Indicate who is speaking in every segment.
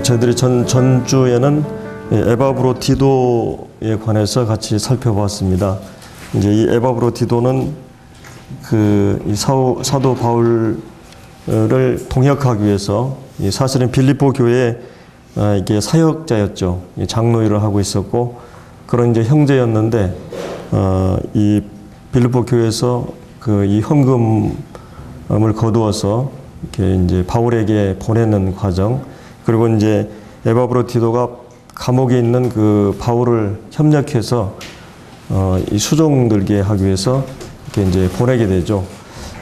Speaker 1: 저희들이 전주에는 에바브로디도에 관해서 같이 살펴봤습니다. 이제 이 에바브로디도는 이 사도 바울을 동역하기 위해서 사실은 빌립보 교회에 이게 사역자였죠. 장로 일을 하고 있었고 그런 이제 형제였는데 이 빌립보 교회에서 이 헌금을 거두어서 이렇게 이제 바울에게 보내는 과정, 그리고 이제 에바브로디도가 감옥에 있는 그 바울을 협력해서 이 수종 들게 하기 위해서 이렇게 이제 보내게 되죠.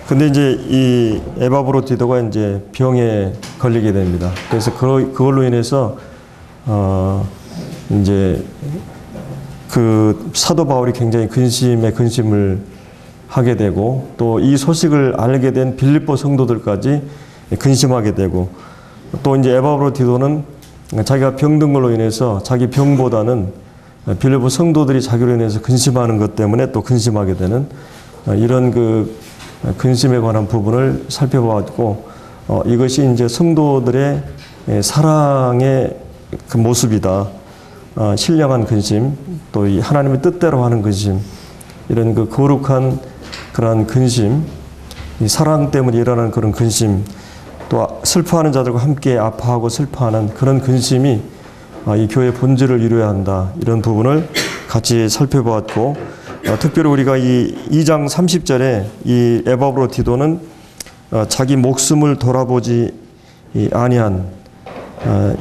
Speaker 1: 근데 이제 이 에바브로디도가 이제 병에 걸리게 됩니다. 그래서 그걸로 인해서 이제 그 사도 바울이 굉장히 근심을 하게 되고 또 이 소식을 알게 된 빌립보 성도들까지 근심하게 되고 또 이제 에바브로디도는 자기가 병든 걸로 인해서 자기 병보다는 빌립보 성도들이 자기로 인해서 근심하는 것 때문에 또 근심하게 되는 이런 그 근심에 관한 부분을 살펴보았고 이것이 이제 성도들의 사랑의 그 모습이다. 신령한 근심, 또 이 하나님의 뜻대로 하는 근심, 이런 그 거룩한 그러한 근심, 이 사랑 때문에 일어나는 그런 근심, 또 슬퍼하는 자들과 함께 아파하고 슬퍼하는 그런 근심이 이 교회의 본질을 이루어야 한다. 이런 부분을 같이 살펴보았고 특별히 우리가 이 2장 30절에 이 에바브로디도는 자기 목숨을 돌아보지 아니한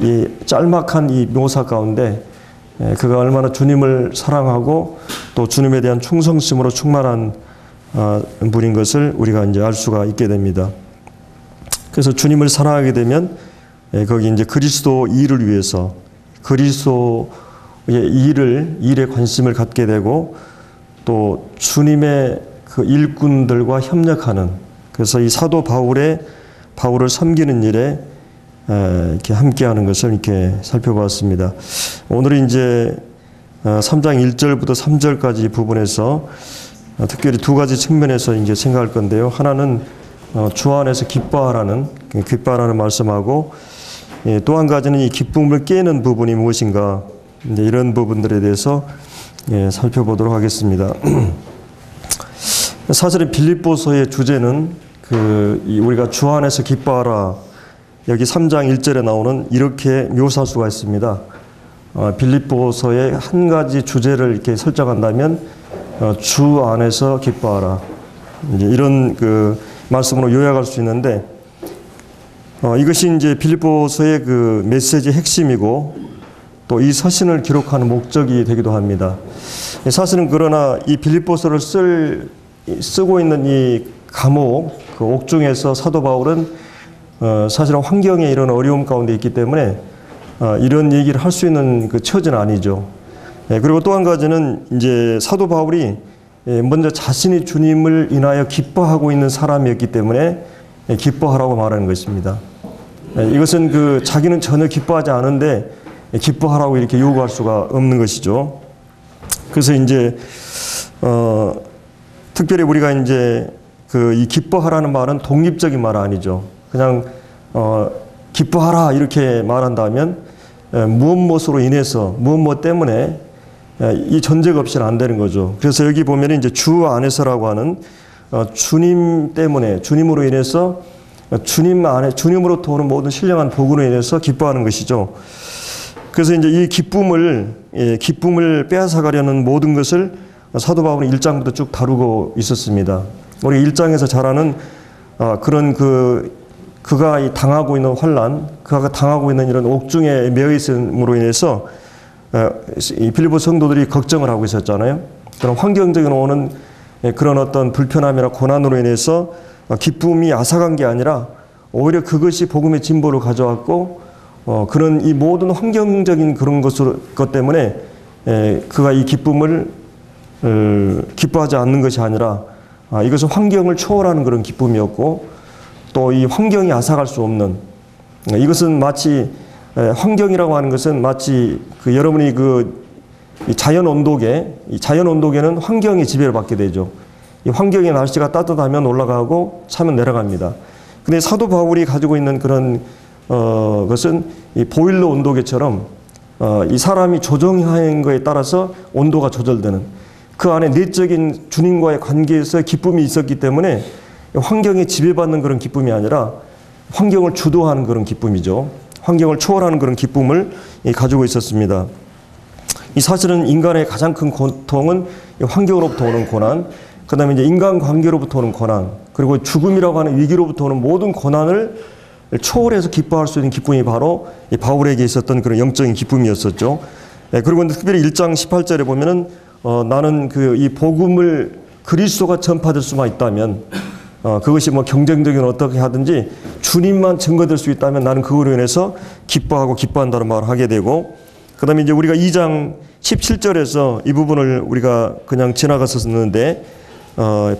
Speaker 1: 이 짤막한 이 묘사 가운데 그가 얼마나 주님을 사랑하고 또 주님에 대한 충성심으로 충만한 분인 것을 우리가 이제 알 수가 있게 됩니다. 그래서 주님을 사랑하게 되면 거기 이제 그리스도 일을 위해서 그리스도의 일에 관심을 갖게 되고 또 주님의 그 일꾼들과 협력하는, 그래서 이 사도 바울을 섬기는 일에 이렇게 함께하는 것을 이렇게 살펴봤습니다. 오늘은 이제 3장 1절부터 3절까지 부분에서 특별히 두 가지 측면에서 이제 생각할 건데요. 하나는 주 안에서 기뻐하라는 말씀하고 또 한 가지는 이 기쁨을 깨는 부분이 무엇인가, 이제 이런 부분들에 대해서 살펴보도록 하겠습니다. 사실은 빌립보서의 주제는 우리가 주 안에서 기뻐하라, 여기 3장 1절에 나오는 이렇게 묘사할 수가 있습니다. 빌립보서의 한 가지 주제를 이렇게 설정한다면 주 안에서 기뻐하라, 이제 이런 그 말씀으로 요약할 수 있는데 이것이 이제 빌립보서의 그 메시지의 핵심이고 또 이 서신을 기록하는 목적이 되기도 합니다. 사실은 그러나 이 빌립보서를 쓰고 있는 이 감옥, 그 옥중에서 사도 바울은 사실은 환경에 이런 어려움 가운데 있기 때문에 이런 얘기를 할 수 있는 그 처지는 아니죠. 그리고 또 한 가지는 이제 사도 바울이 먼저 자신이 주님을 인하여 기뻐하고 있는 사람이었기 때문에 기뻐하라고 말하는 것입니다. 이것은 자기는 전혀 기뻐하지 않은데 기뻐하라고 이렇게 요구할 수가 없는 것이죠. 그래서 이제 특별히 우리가 이제 이 기뻐하라는 말은 독립적인 말 아니죠. 그냥 기뻐하라 이렇게 말한다면 무엇으로 인해서 무엇 때문에 이 전제가 없이는 안 되는 거죠. 그래서 여기 보면 이제 주 안에서라고 하는 주님 때문에, 주님으로 인해서 주님으로부터 오는 모든 신령한 복으로 인해서 기뻐하는 것이죠. 그래서 이제 이 기쁨을 빼앗아가려는 모든 것을 사도 바울은 1장부터 쭉 다루고 있었습니다. 우리 1장에서 잘 아는 그런 그가 당하고 있는 환난, 그가 당하고 있는 이런 옥중에 매여 있음으로 인해서 이 빌립보 성도들이 걱정을 하고 있었잖아요. 그런 환경적인 오는 그런 어떤 불편함이나 고난으로 인해서 기쁨이 앗아간 게 아니라 오히려 그것이 복음의 진보를 가져왔고 그런 이 모든 환경적인 그런 것 때문에 그가 이 기쁨을 기뻐하지 않는 것이 아니라 이것은 환경을 초월하는 그런 기쁨이었고 또 이 환경이 앗아갈 수 없는, 이것은 마치 환경이라고 하는 것은 마치 여러분이 이 자연 온도계는 환경이 지배를 받게 되죠. 이 환경의 날씨가 따뜻하면 올라가고 차면 내려갑니다. 근데 사도 바울이 가지고 있는 그런 것은 이 보일러 온도계처럼 이 사람이 조정하는 것에 따라서 온도가 조절되는 그 안에 내적인 주님과의 관계에서 기쁨이 있었기 때문에 환경에 지배받는 그런 기쁨이 아니라 환경을 주도하는 그런 기쁨이죠. 환경을 초월하는 그런 기쁨을 가지고 있었습니다. 이 사실은 인간의 가장 큰 고통은 환경으로부터 오는 고난, 그 다음에 이제 인간관계로부터 오는 고난, 그리고 죽음이라고 하는 위기로부터 오는 모든 고난을 초월해서 기뻐할 수 있는 기쁨이 바로 이 바울에게 있었던 그런 영적인 기쁨이었었죠. 그리고 특별히 1장 18절에 보면은 나는 이 복음을 그리스도가 전파될 수만 있다면 그것이 뭐 경쟁적인 어떻게 하든지 주님만 증거될 수 있다면 나는 그거로 인해서 기뻐하고 기뻐한다는 말을 하게 되고, 그 다음에 이제 우리가 2장 17절에서 이 부분을 우리가 그냥 지나갔었는데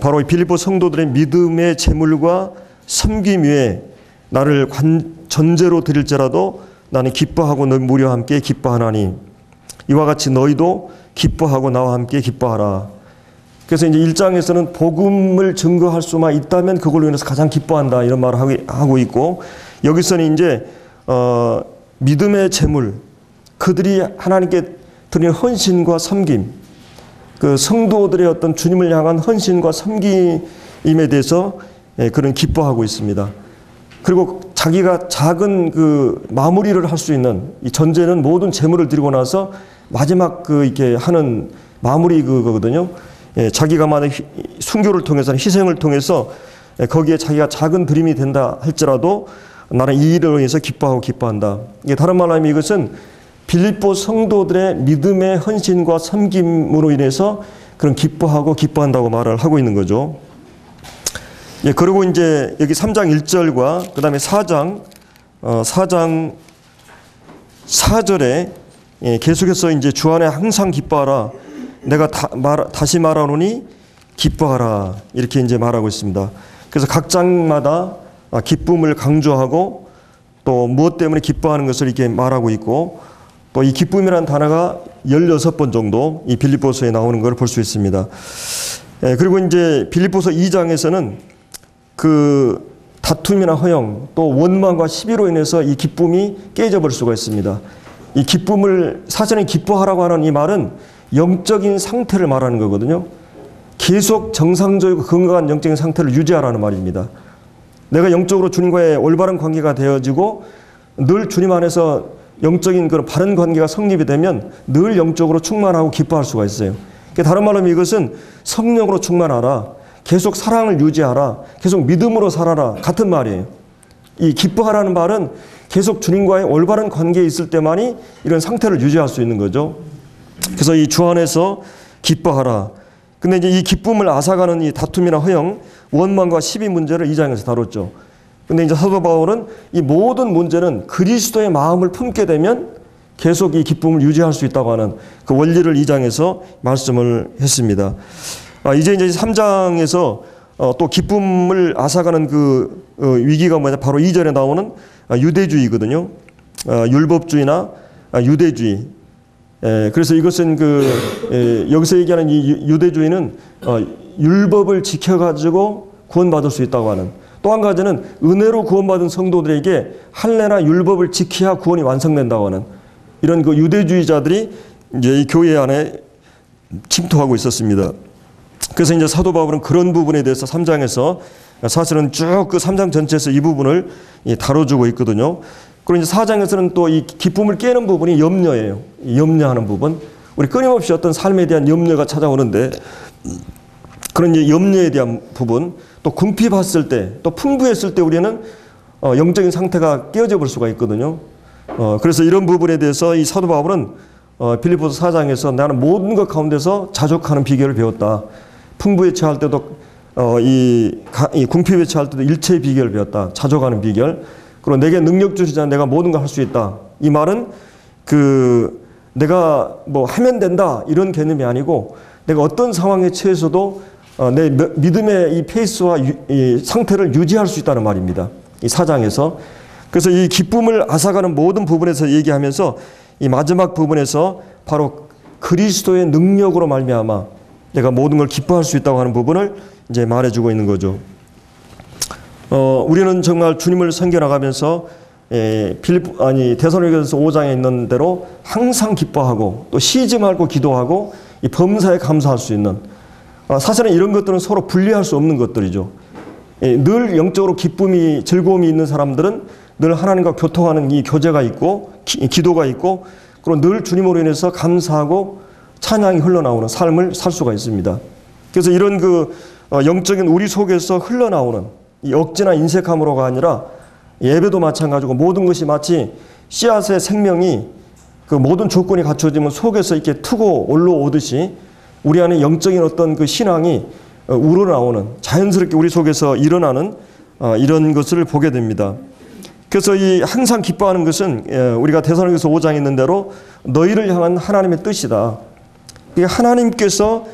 Speaker 1: 바로 빌립보 성도들의 믿음의 재물과 섬김 위에 나를 전제로 드릴지라도 나는 기뻐하고 너희 무리와 함께 기뻐하나니 이와 같이 너희도 기뻐하고 나와 함께 기뻐하라. 그래서 이제 1장에서는 복음을 증거할 수만 있다면 그걸로 인해서 가장 기뻐한다 이런 말을 하고 있고, 여기서는 이제 믿음의 재물, 그들이 하나님께 드리는 헌신과 섬김, 그 성도들의 어떤 주님을 향한 헌신과 섬김에 대해서 그런 기뻐하고 있습니다. 그리고 자기가 작은 그 마무리를 할 수 있는 이 전제는 모든 재물을 드리고 나서 마지막 이렇게 하는 마무리 그거거든요. 자기가 만약 순교를 통해서 희생을 통해서 거기에 자기가 작은 드림이 된다 할지라도 나는 이 일을 위해서 기뻐하고 기뻐한다. 이게 다른 말로 하면 이것은 빌립보 성도들의 믿음의 헌신과 섬김으로 인해서 그런 기뻐하고 기뻐한다고 말을 하고 있는 거죠. 그리고 이제 여기 3장 1절과 그 다음에 4장 4절에 계속해서 이제 주 안에 항상 기뻐하라. 내가 다시 말하노니 기뻐하라. 이렇게 이제 말하고 있습니다. 그래서 각 장마다 기쁨을 강조하고 또 무엇 때문에 기뻐하는 것을 이렇게 말하고 있고, 또 이 기쁨이라는 단어가 16번 정도 이 빌립보서에 나오는 걸 볼 수 있습니다. 그리고 이제 빌립보서 2장에서는 그 다툼이나 허영 또 원망과 시비로 인해서 이 기쁨이 깨져버릴 수가 있습니다. 이 기쁨을 사실은 기뻐하라고 하는 이 말은 영적인 상태를 말하는 거거든요. 계속 정상적이고 건강한 영적인 상태를 유지하라는 말입니다. 내가 영적으로 주님과의 올바른 관계가 되어지고 늘 주님 안에서 영적인 그런 바른 관계가 성립이 되면 늘 영적으로 충만하고 기뻐할 수가 있어요. 다른 말로 하면 이것은 성령으로 충만하라, 계속 사랑을 유지하라, 계속 믿음으로 살아라 같은 말이에요. 이 기뻐하라는 말은 계속 주님과의 올바른 관계에 있을 때만이 이런 상태를 유지할 수 있는 거죠. 그래서 이 주 안에서 기뻐하라. 근데 이제 이 기쁨을 앗아가는 이 다툼이나 허영, 원망과 시비 문제를 2장에서 다뤘죠. 근데 이제 사도 바울은 이 모든 문제는 그리스도의 마음을 품게 되면 계속 이 기쁨을 유지할 수 있다고 하는 그 원리를 2장에서 말씀을 했습니다. 이제 3장에서 또 기쁨을 앗아가는 그 위기가 뭐냐, 바로 2절에 나오는 유대주의거든요. 율법주의나 유대주의. 그래서 이것은 여기서 얘기하는 이 유대주의는 율법을 지켜가지고 구원받을 수 있다고 하는, 또 한 가지는 은혜로 구원받은 성도들에게 할례나 율법을 지켜야 구원이 완성된다고 하는 이런 그 유대주의자들이 이제 이 교회 안에 침투하고 있었습니다. 그래서 이제 사도 바울은 그런 부분에 대해서 3장에서 사실은 쭉 그 3장 전체에서 이 부분을 다뤄주고 있거든요. 그리고 이제 4장에서는 또 이 기쁨을 깨는 부분이 염려예요. 염려하는 부분. 우리 끊임없이 어떤 삶에 대한 염려가 찾아오는데 그런 이제 염려에 대한 부분, 또 궁핍했을 때, 또 풍부했을 때 우리는 영적인 상태가 깨어져 볼 수가 있거든요. 그래서 이런 부분에 대해서 이 사도 바울은 빌립보서 4장에서 나는 모든 것 가운데서 자족하는 비결을 배웠다. 풍부에 처할 때도 이 궁핍에 처할 때도 일체의 비결을 배웠다. 자족하는 비결. 그리고 내게 능력 주시자 내가 모든 걸 할 수 있다. 이 말은 내가 뭐 하면 된다 이런 개념이 아니고 내가 어떤 상황에 처해서도 내 믿음의 이 페이스와 이 상태를 유지할 수 있다는 말입니다. 이 4장에서. 그래서 이 기쁨을 앗아가는 모든 부분에서 얘기하면서 이 마지막 부분에서 바로 그리스도의 능력으로 말미암아 내가 모든 걸 기뻐할 수 있다고 하는 부분을 이제 말해주고 있는 거죠. 우리는 정말 주님을 섬겨나가면서 데살로니가서 5장에 있는 대로 항상 기뻐하고 또 쉬지 말고 기도하고 이 범사에 감사할 수 있는, 사실은 이런 것들은 서로 분리할 수 없는 것들이죠. 늘 영적으로 기쁨이, 즐거움이 있는 사람들은 늘 하나님과 교통하는 이 교제가 있고 기도가 있고, 그리고 늘 주님으로 인해서 감사하고 찬양이 흘러나오는 삶을 살 수가 있습니다. 그래서 이런 영적인 우리 속에서 흘러나오는 이 억지나 인색함으로가 아니라, 예배도 마찬가지고 모든 것이 마치 씨앗의 생명이 그 모든 조건이 갖춰지면 속에서 이렇게 트고 올라오듯이 우리 안에 영적인 어떤 그 신앙이 우러나오는, 자연스럽게 우리 속에서 일어나는 이런 것을 보게 됩니다. 그래서 이 항상 기뻐하는 것은 우리가 데살로니가서 5장에 있는 대로 너희를 향한 하나님의 뜻이다. 하나님께서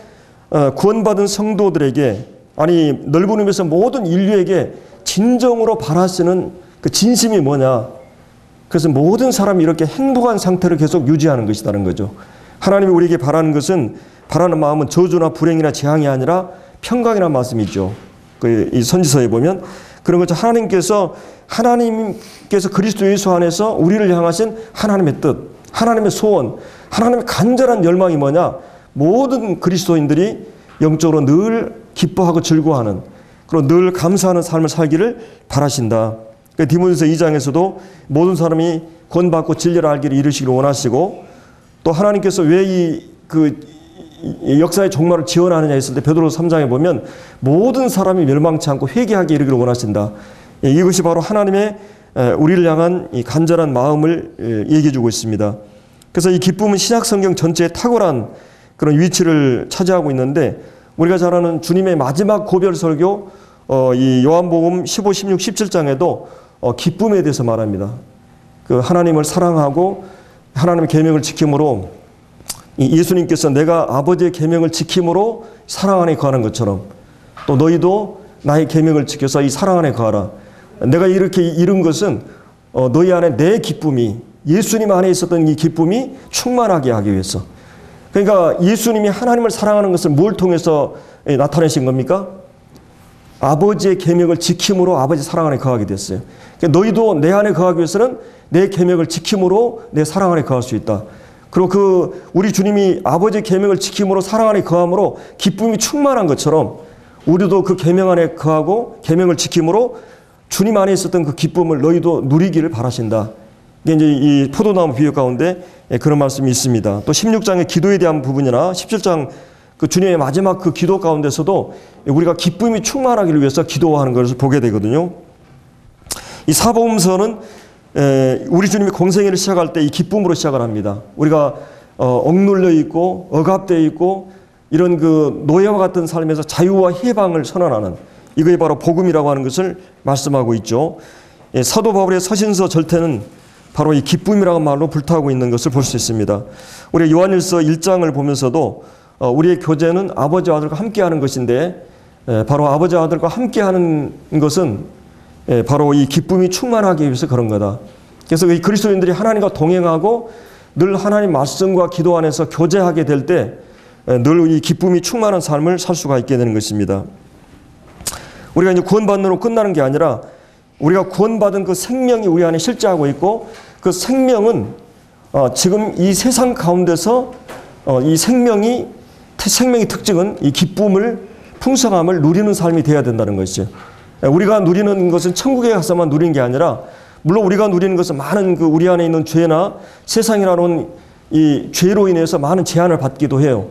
Speaker 1: 구원받은 성도들에게, 아니 넓은 의미에서 모든 인류에게 진정으로 바라시는 그 진심이 뭐냐? 그래서 모든 사람이 이렇게 행복한 상태를 계속 유지하는 것이라는 거죠. 하나님이 우리에게 바라는 마음은 저주나 불행이나 재앙이 아니라 평강이라는 말씀이 있죠. 이 선지서에 보면 그런 것처럼 하나님께서 그리스도 예수 안에서 우리를 향하신 하나님의 뜻, 하나님의 소원, 하나님의 간절한 열망이 뭐냐? 모든 그리스도인들이 영적으로 늘 기뻐하고 즐거워하는, 그리고 늘 감사하는 삶을 살기를 바라신다. 디모데서 2장에서도 모든 사람이 구원받고 진리를 알기를 이루시기를 원하시고, 또 하나님께서 왜 이 역사의 종말을 지원하느냐 했을 때 베드로서 3장에 보면 모든 사람이 멸망치 않고 회개하게 이르기를 원하신다. 이것이 바로 하나님의 우리를 향한 이 간절한 마음을 얘기해 주고 있습니다. 그래서 이 기쁨은 신약 성경 전체에 탁월한 그런 위치를 차지하고 있는데, 우리가 잘 아는 주님의 마지막 고별 설교 이 요한복음 15, 16, 17장에도 기쁨에 대해서 말합니다. 그 하나님을 사랑하고 하나님의 계명을 지킴으로, 예수님께서 내가 아버지의 계명을 지킴으로 사랑 안에 거하는 것처럼 또 너희도 나의 계명을 지켜서 이 사랑 안에 거하라. 내가 이렇게 이룬 것은 너희 안에 내 기쁨이, 예수님 안에 있었던 이 기쁨이 충만하게 하기 위해서. 그러니까 예수님이 하나님을 사랑하는 것을 뭘 통해서 나타내신 겁니까? 아버지의 계명을 지킴으로 아버지 사랑 안에 거하게 됐어요. 그러니까 너희도 내 안에 거하기 위해서는 내 계명을 지킴으로 내 사랑 안에 거할 수 있다. 그리고 우리 주님이 아버지의 계명을 지킴으로 사랑 안에 거함으로 기쁨이 충만한 것처럼 우리도 그 계명 안에 거하고 계명을 지킴으로 주님 안에 있었던 그 기쁨을 너희도 누리기를 바라신다. 이게 이제 이 포도나무 비유 가운데 그런 말씀이 있습니다. 또 16장의 기도에 대한 부분이나 17장 그 주님의 마지막 그 기도 가운데서도 우리가 기쁨이 충만하기를 위해서 기도하는 것을 보게 되거든요. 이 사복음서는 우리 주님이 공생애를 시작할 때 이 기쁨으로 시작을 합니다. 우리가 억눌려 있고 억압되어 있고 이런 그 노예와 같은 삶에서 자유와 해방을 선언하는, 이것이 바로 복음이라고 하는 것을 말씀하고 있죠. 사도 바울의 서신서 절퇴는 바로 이 기쁨이라는 말로 불타고 있는 것을 볼 수 있습니다. 우리 요한일서 1장을 보면서도 우리의 교제는 아버지와 아들과 함께하는 것인데, 바로 아버지와 아들과 함께하는 것은 바로 이 기쁨이 충만하기 위해서 그런 거다. 그래서 이 그리스도인들이 하나님과 동행하고 늘 하나님 말씀과 기도 안에서 교제하게 될 때 늘 이 기쁨이 충만한 삶을 살 수가 있게 되는 것입니다. 우리가 이제 구원받는 으로 끝나는 게 아니라 우리가 구원받은 그 생명이 우리 안에 실제하고 있고, 그 생명은 지금 이 세상 가운데서 이 생명의 특징은 이 기쁨을, 풍성함을 누리는 삶이 되어야 된다는 것이죠. 우리가 누리는 것은 천국에 가서만 누리는 게 아니라, 물론 우리가 누리는 것은 많은 그 우리 안에 있는 죄나 세상이라는 이 죄로 인해서 많은 제한을 받기도 해요.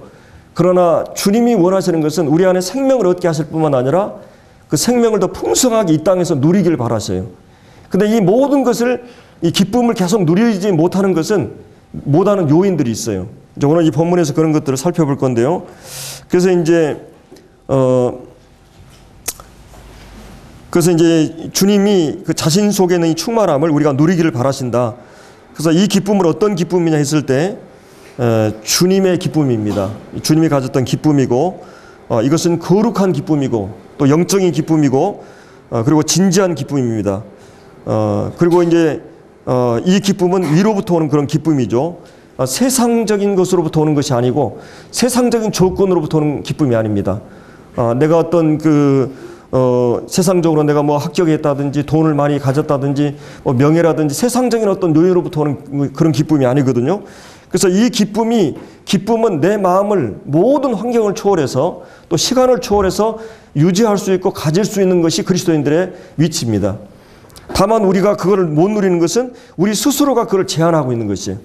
Speaker 1: 그러나 주님이 원하시는 것은 우리 안에 생명을 얻게 하실 뿐만 아니라 그 생명을 더 풍성하게 이 땅에서 누리길 바라셔요. 근데 이 모든 것을, 이 기쁨을 계속 누리지 못하는 것은 못하는 요인들이 있어요. 이제 오늘 이 본문에서 그런 것들을 살펴볼 건데요. 그래서 이제 주님이 그 자신 속에 있는 이 충만함을 우리가 누리기를 바라신다. 그래서 이 기쁨을 어떤 기쁨이냐 했을 때 주님의 기쁨입니다. 주님이 가졌던 기쁨이고, 이것은 거룩한 기쁨이고 또 영적인 기쁨이고, 그리고 진지한 기쁨입니다. 그리고 이제 이 기쁨은 위로부터 오는 그런 기쁨이죠. 세상적인 것으로부터 오는 것이 아니고 세상적인 조건으로부터 오는 기쁨이 아닙니다. 내가 어떤 세상적으로 내가 뭐 합격했다든지 돈을 많이 가졌다든지 뭐 명예라든지 세상적인 어떤 요인으로부터 오는 그런 기쁨이 아니거든요. 그래서 이 기쁨은 내 마음을 모든 환경을 초월해서 또 시간을 초월해서 유지할 수 있고 가질 수 있는 것이 그리스도인들의 위치입니다. 다만 우리가 그걸 못 누리는 것은 우리 스스로가 그걸 제한하고 있는 것이에요.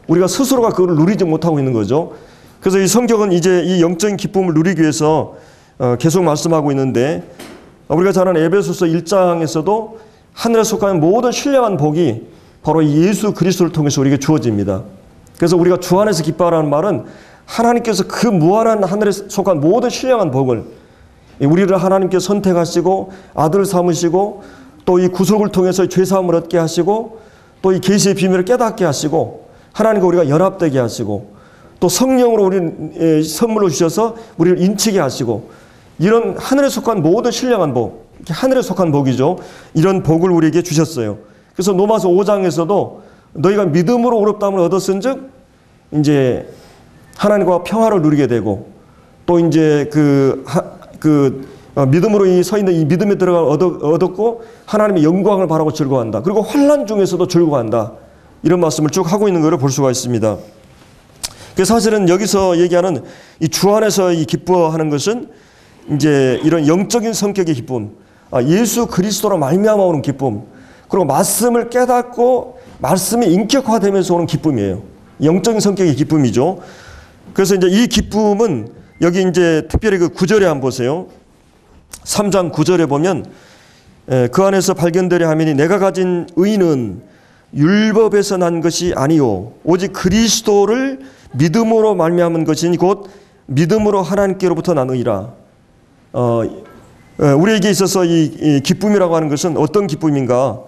Speaker 1: 우리가 스스로가 그걸 누리지 못하고 있는 거죠. 그래서 이 성경은 이제 이 영적인 기쁨을 누리기 위해서 계속 말씀하고 있는데, 우리가 잘 아는 에베소서 1장에서도 하늘에 속한 모든 신령한 복이 바로 예수 그리스도를 통해서 우리에게 주어집니다. 그래서 우리가 주 안에서 기뻐하라는 말은 하나님께서 그 무한한 하늘에 속한 모든 신령한 복을 우리를 하나님께서 선택하시고 아들을 삼으시고 또 이 구속을 통해서 죄사함을 얻게 하시고 또 이 계시의 비밀을 깨닫게 하시고 하나님과 우리가 연합되게 하시고 또 성령으로 우리를 선물로 주셔서 우리를 인치게 하시고 이런 하늘에 속한 모든 신령한 복, 하늘에 속한 복이죠. 이런 복을 우리에게 주셨어요. 그래서 로마서 5장에서도 너희가 믿음으로 의롭다함을 얻었은즉 이제 하나님과 평화를 누리게 되고 또 이제 믿음으로 서 있는 이 믿음에 들어가 얻었고 하나님의 영광을 바라고 즐거워한다. 그리고 환난 중에서도 즐거워한다. 이런 말씀을 쭉 하고 있는 것을 볼 수가 있습니다. 그래서 사실은 여기서 얘기하는 이 주 안에서 이 기뻐하는 것은 이제 이런 영적인 성격의 기쁨, 예수 그리스도로 말미암아 오는 기쁨, 그리고 말씀을 깨닫고 말씀이 인격화되면서 오는 기쁨이에요. 영적인 성격의 기쁨이죠. 그래서 이제 이 기쁨은 여기 이제 특별히 그 9절에 한번 보세요. 3장 9절에 보면 그 안에서 발견되려 하매니 내가 가진 의는 율법에서 난 것이 아니요 오직 그리스도를 믿음으로 말미암은 것이니 곧 믿음으로 하나님께로부터 난 의라. 우리에게 있어서 이 기쁨이라고 하는 것은 어떤 기쁨인가?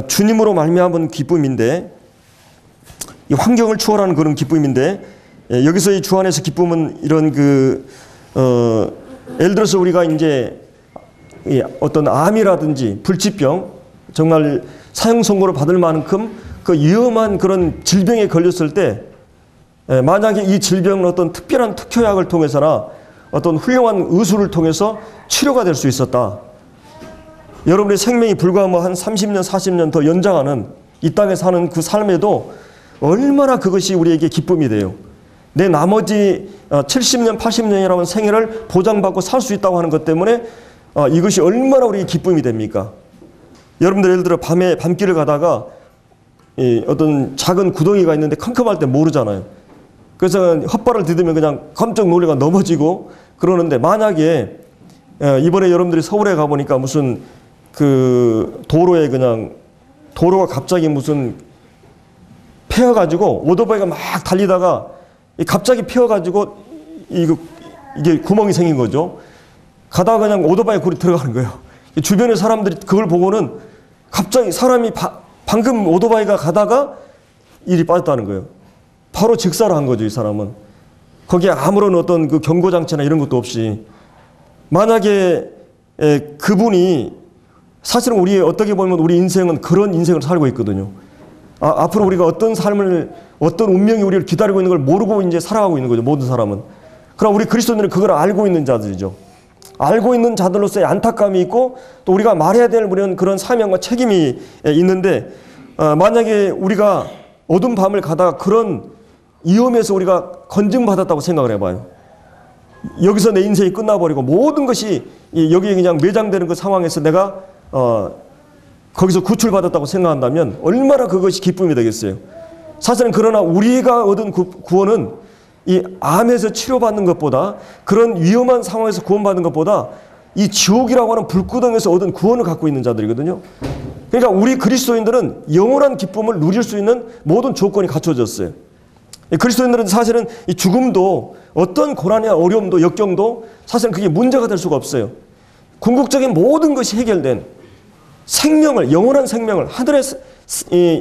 Speaker 1: 주님으로 말미암은 기쁨인데, 이 환경을 초월하는 그런 기쁨인데, 여기서 이 주 안에서 기쁨은 이런 예를 들어서 우리가 이제 어떤 암이라든지 불치병, 정말 사형 선고를 받을 만큼 그 위험한 그런 질병에 걸렸을 때, 만약에 이 질병은 어떤 특별한 특효약을 통해서나 어떤 훌륭한 의술을 통해서 치료가 될 수 있었다. 여러분의 생명이 불과 뭐 한 30년, 40년 더 연장하는 이 땅에 사는 그 삶에도 얼마나 그것이 우리에게 기쁨이 돼요. 내 나머지 70년, 80년이라는 생애를 보장받고 살 수 있다고 하는 것 때문에 이것이 얼마나 우리에게 기쁨이 됩니까? 여러분들 예를 들어 밤길을 가다가 어떤 작은 구덩이가 있는데 컴컴할 때 모르잖아요. 그래서 헛발을 디디면 그냥 깜짝 놀래가 넘어지고 그러는데, 만약에 이번에 여러분들이 서울에 가보니까 무슨 그 도로에 그냥 도로가 갑자기 무슨 패여가지고 오토바이가 막 달리다가 갑자기 피어가지고 이게 구멍이 생긴 거죠. 가다가 그냥 오토바이 굴이 들어가는 거예요. 주변의 사람들이 그걸 보고는 갑자기 사람이 방금 오토바이가 가다가 일이 빠졌다는 거예요. 바로 직사를 한 거죠, 이 사람은. 거기에 아무런 어떤 그 경고장치나 이런 것도 없이. 만약에 그분이 사실은 우리 어떻게 보면 우리 인생은 그런 인생을 살고 있거든요. 앞으로 우리가 어떤 삶을, 어떤 운명이 우리를 기다리고 있는 걸 모르고 이제 살아가고 있는 거죠, 모든 사람은. 그럼 우리 그리스도인들은 그걸 알고 있는 자들이죠. 알고 있는 자들로서의 안타까움이 있고 또 우리가 말해야 될 그런 사명과 책임이 있는데, 만약에 우리가 어두운 밤을 가다가 그런 위험에서 우리가 건증받았다고 생각을 해봐요. 여기서 내 인생이 끝나버리고 모든 것이 여기에 그냥 매장되는 그 상황에서 내가 거기서 구출받았다고 생각한다면 얼마나 그것이 기쁨이 되겠어요. 사실은 그러나 우리가 얻은 구원은 이 암에서 치료받는 것보다, 그런 위험한 상황에서 구원받는 것보다 이 지옥이라고 하는 불구덩에서 얻은 구원을 갖고 있는 자들이거든요. 그러니까 우리 그리스도인들은 영원한 기쁨을 누릴 수 있는 모든 조건이 갖춰졌어요. 그리스도인들은 사실은 이 죽음도 어떤 고난이나 어려움도 역경도 사실은 그게 문제가 될 수가 없어요. 궁극적인 모든 것이 해결된 생명을, 영원한 생명을, 하늘의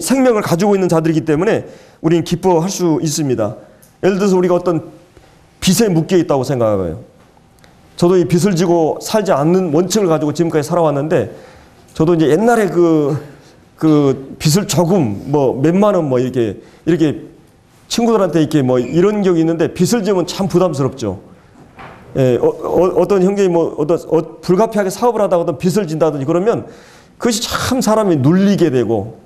Speaker 1: 생명을 가지고 있는 자들이기 때문에 우리는 기뻐할 수 있습니다. 예를 들어서 우리가 어떤 빚에 묶여 있다고 생각해요. 저도 이 빚을 지고 살지 않는 원칙을 가지고 지금까지 살아왔는데, 저도 이제 옛날에 그 빚을 조금 뭐 몇만 원 뭐 이렇게 친구들한테 이렇게 뭐 이런 적이 있는데, 빚을 지면 참 부담스럽죠. 어떤 형제이 불가피하게 사업을 하다가 어떤 빚을 진다든지 그러면 그것이 참 사람이 눌리게 되고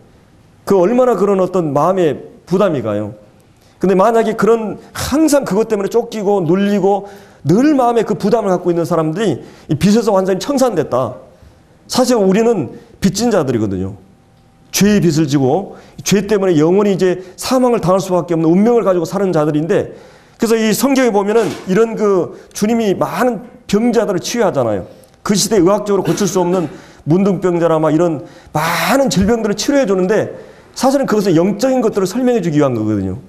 Speaker 1: 그 얼마나 그런 어떤 마음의 부담이 가요. 근데 만약에 항상 그것 때문에 쫓기고 눌리고 늘 마음에 그 부담을 갖고 있는 사람들이 이 빚에서 완전히 청산됐다. 사실 우리는 빚진 자들이거든요. 죄의 빚을 지고 죄 때문에 영원히 이제 사망을 당할 수밖에 없는 운명을 가지고 사는 자들인데, 그래서 이 성경에 보면은 이런 주님이 많은 병자들을 치유하잖아요. 그 시대에 의학적으로 고칠 수 없는 문둥병자나 이런 많은 질병들을 치료해 주는데, 사실은 그것은 영적인 것들을 설명해 주기 위한 거거든요.